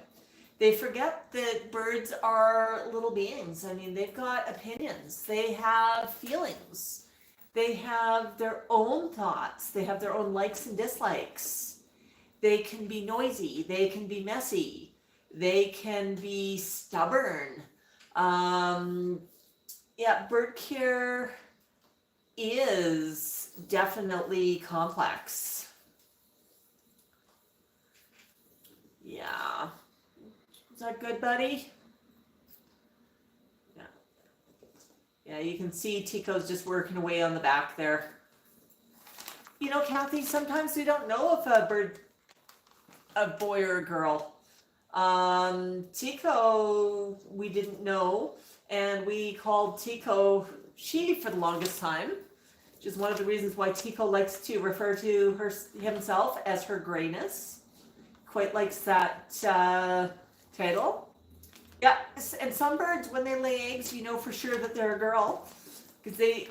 They forget that birds are little beings. I mean, they've got opinions. They have feelings. They have their own thoughts. They have their own likes and dislikes. They can be noisy. They can be messy. They can be stubborn. Yeah, bird care is definitely complex. Yeah. Is that good, buddy? Yeah. Yeah, you can see Tico's just working away on the back there. You know, Kathy, sometimes we don't know if a boy or a girl. Tico, we didn't know, and we called Tico she for the longest time, which is one of the reasons why Tico likes to refer to himself as her grayness. Quite likes that title. Yeah, and some birds, when they lay eggs, you know for sure that they're a girl, because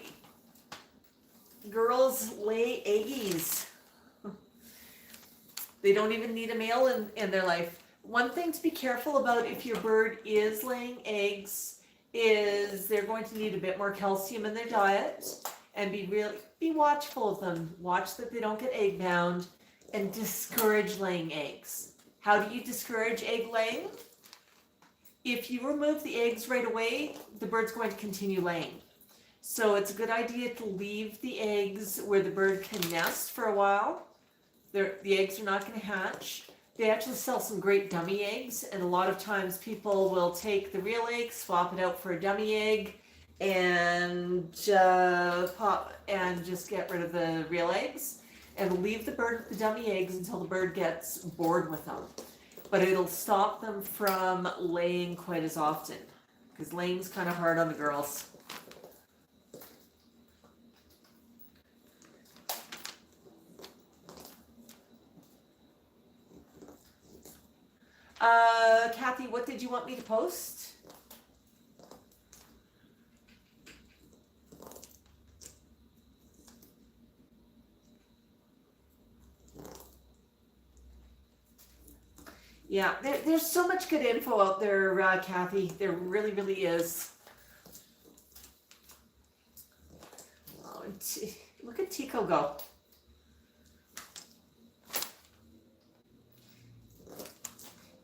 girls lay eggies. They don't even need a male in their life. One thing to be careful about if your bird is laying eggs is they're going to need a bit more calcium in their diet, and be watchful of them. Watch that they don't get egg bound, and discourage laying eggs. How do you discourage egg laying? If you remove the eggs right away, the bird's going to continue laying. So it's a good idea to leave the eggs where the bird can nest for a while. The eggs are not going to hatch. They actually sell some great dummy eggs, and a lot of times people will take the real egg, swap it out for a dummy egg, and just get rid of the real eggs, and leave the bird with the dummy eggs until the bird gets bored with them. But it'll stop them from laying quite as often, because laying's kind of hard on the girls. Kathy, what did you want me to post? Yeah, there's so much good info out there, Kathy. There really, really is. Oh, look at Tico go.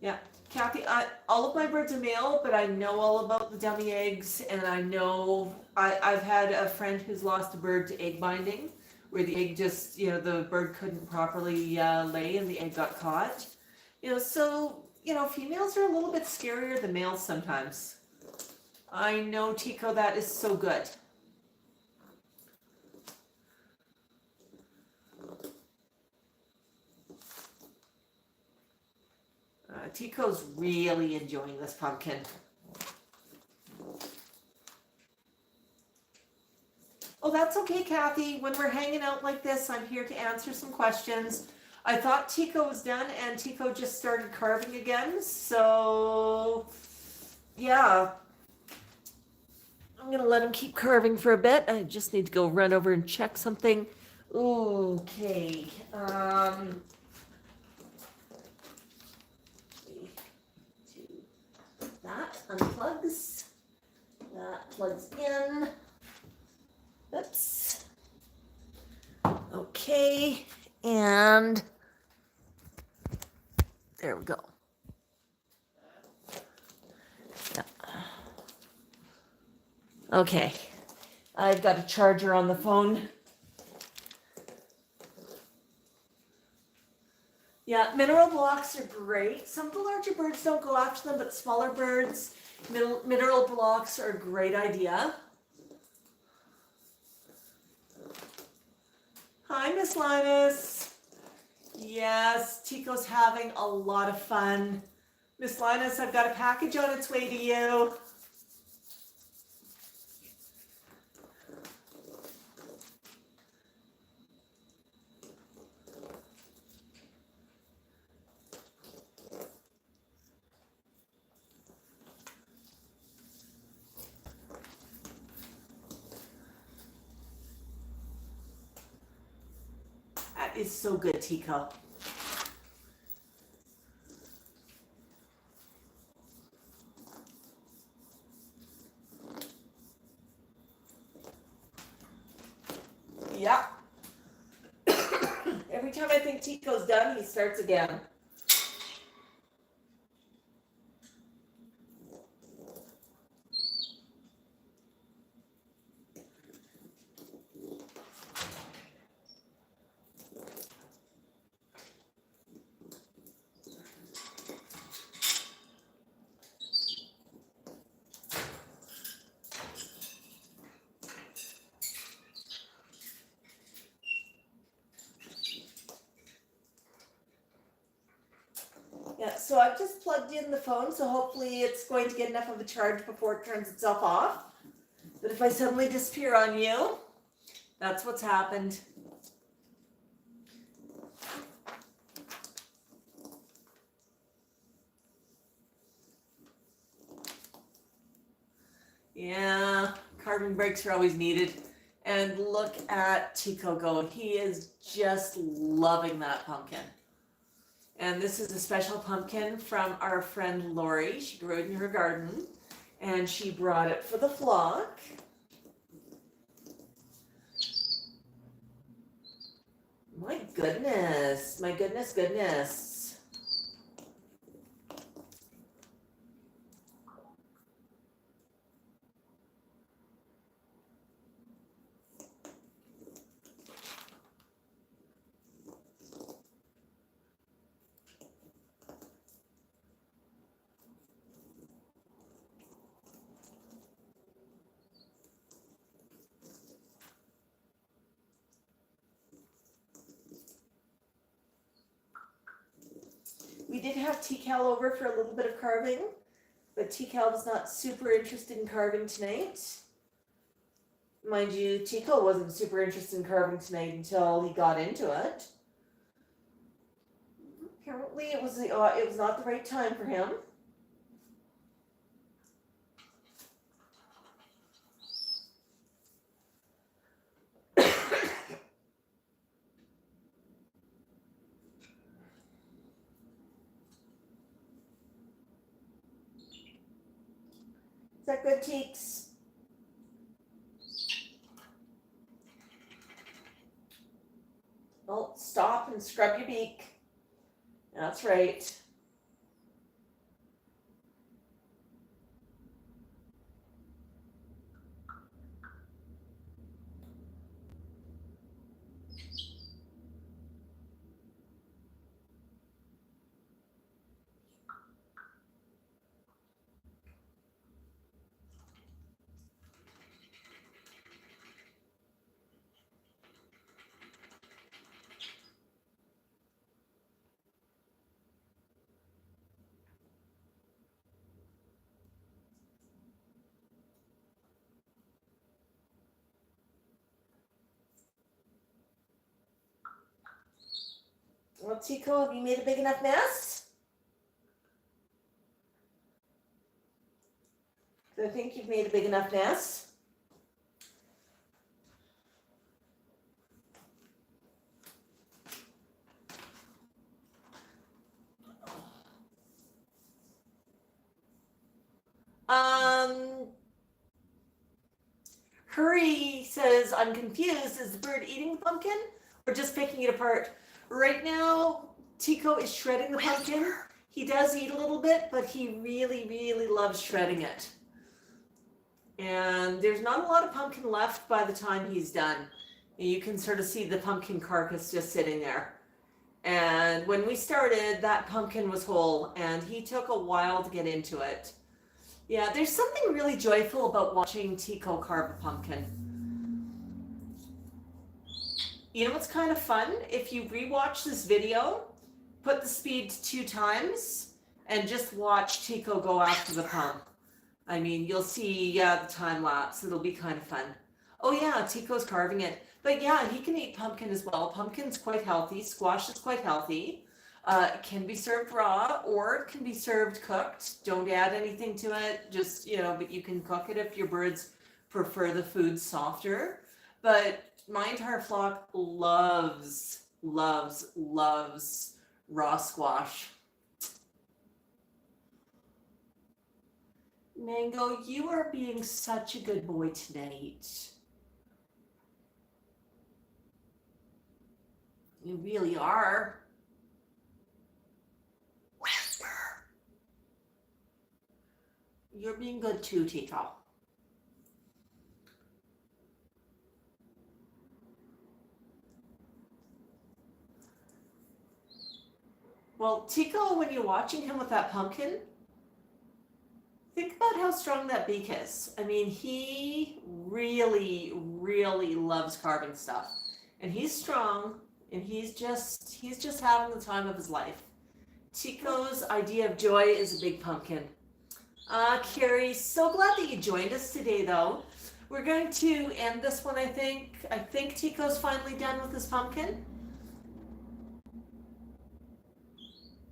Yeah, Kathy, all of my birds are male, but I know all about the dummy eggs, and I know I've had a friend who's lost a bird to egg binding, where the egg just, the bird couldn't properly lay and the egg got caught. So, females are a little bit scarier than males sometimes. I know, Tico, that is so good. Tico's really enjoying this pumpkin. Oh, that's okay, Kathy. When we're hanging out like this, I'm here to answer some questions. I thought Tico was done, and Tico just started carving again. So, yeah. I'm going to let him keep carving for a bit. I just need to go run over and check something. Okay. That unplugs. That plugs in. Oops. Okay. And there we go. Yeah. Okay. I've got a charger on the phone. Yeah, mineral blocks are great. Some of the larger birds don't go after them, but smaller birds, mineral blocks are a great idea. Hi, Miss Linus. Yes, Tico's having a lot of fun. Miss Linus, I've got a package on its way to you. That is so good, Tico. Yeah. Every time I think Tico's done, he starts again. Yeah, so I've just plugged in the phone, so hopefully it's going to get enough of a charge before it turns itself off. But if I suddenly disappear on you, that's what's happened. Yeah, carving breaks are always needed. And look at Tico go. He is just loving that pumpkin. And this is a special pumpkin from our friend Lori. She grew it in her garden and she brought it for the flock. My goodness, my goodness, goodness. We did have T-Cal over for a little bit of carving, but T-Cal was not super interested in carving tonight. Mind you, Tico wasn't super interested in carving tonight until he got into it. Apparently it was not the right time for him. Is that good, Teeks? Well, stop and scrub your beak. That's right. Well, Tico, have you made a big enough mess? Do I think you've made a big enough mess? Hurry says, I'm confused. Is the bird eating the pumpkin or just picking it apart? Right now, Tico is shredding the pumpkin. He does eat a little bit, but he really, really loves shredding it. And there's not a lot of pumpkin left by the time he's done. You can sort of see the pumpkin carcass just sitting there. And when we started, that pumpkin was whole, and he took a while to get into it. Yeah, there's something really joyful about watching Tico carve a pumpkin. You know what's kind of fun? If you rewatch this video, put the speed to 2 times and just watch Tico go after the pump. I mean, you'll see, the time lapse. It'll be kind of fun. Oh yeah, Tico's carving it. But yeah, he can eat pumpkin as well. Pumpkin's quite healthy. Squash is quite healthy. It can be served raw or it can be served cooked. Don't add anything to it. Just, but you can cook it if your birds prefer the food softer. But my entire flock loves loves raw squash. Mango, you are being such a good boy tonight. You really are. Whisper. You're being good too, Tico. Well, Tico, when you're watching him with that pumpkin, think about how strong that beak is. I mean, he really, really loves carving stuff. And he's strong, and he's just having the time of his life. Tico's idea of joy is a big pumpkin. Carrie, so glad that you joined us today, though. We're going to end this one, I think. I think Tico's finally done with his pumpkin.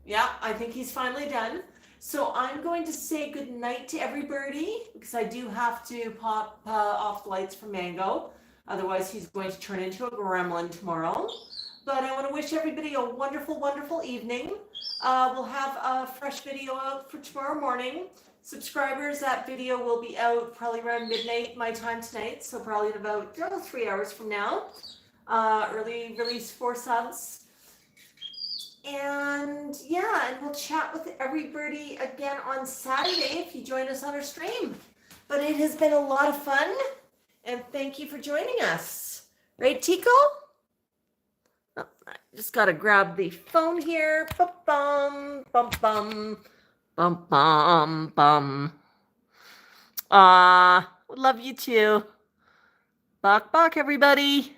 Yeah, I think he's finally done. So I'm going to say good night to everybody because I do have to pop off the lights for Mango. Otherwise, he's going to turn into a gremlin tomorrow. But I want to wish everybody a wonderful, wonderful evening. We'll have a fresh video out for tomorrow morning. Subscribers, that video will be out probably around midnight my time tonight. So probably in about 3 hours from now. Early release for subs. And yeah, and we'll chat with everybody again on Saturday if you join us on our stream. But it has been a lot of fun, and thank you for joining us. Right, Tico? Oh, I just got to grab the phone here. Bum, bum, bum, bum, bum, bum. Love you too. Bok, bok, everybody.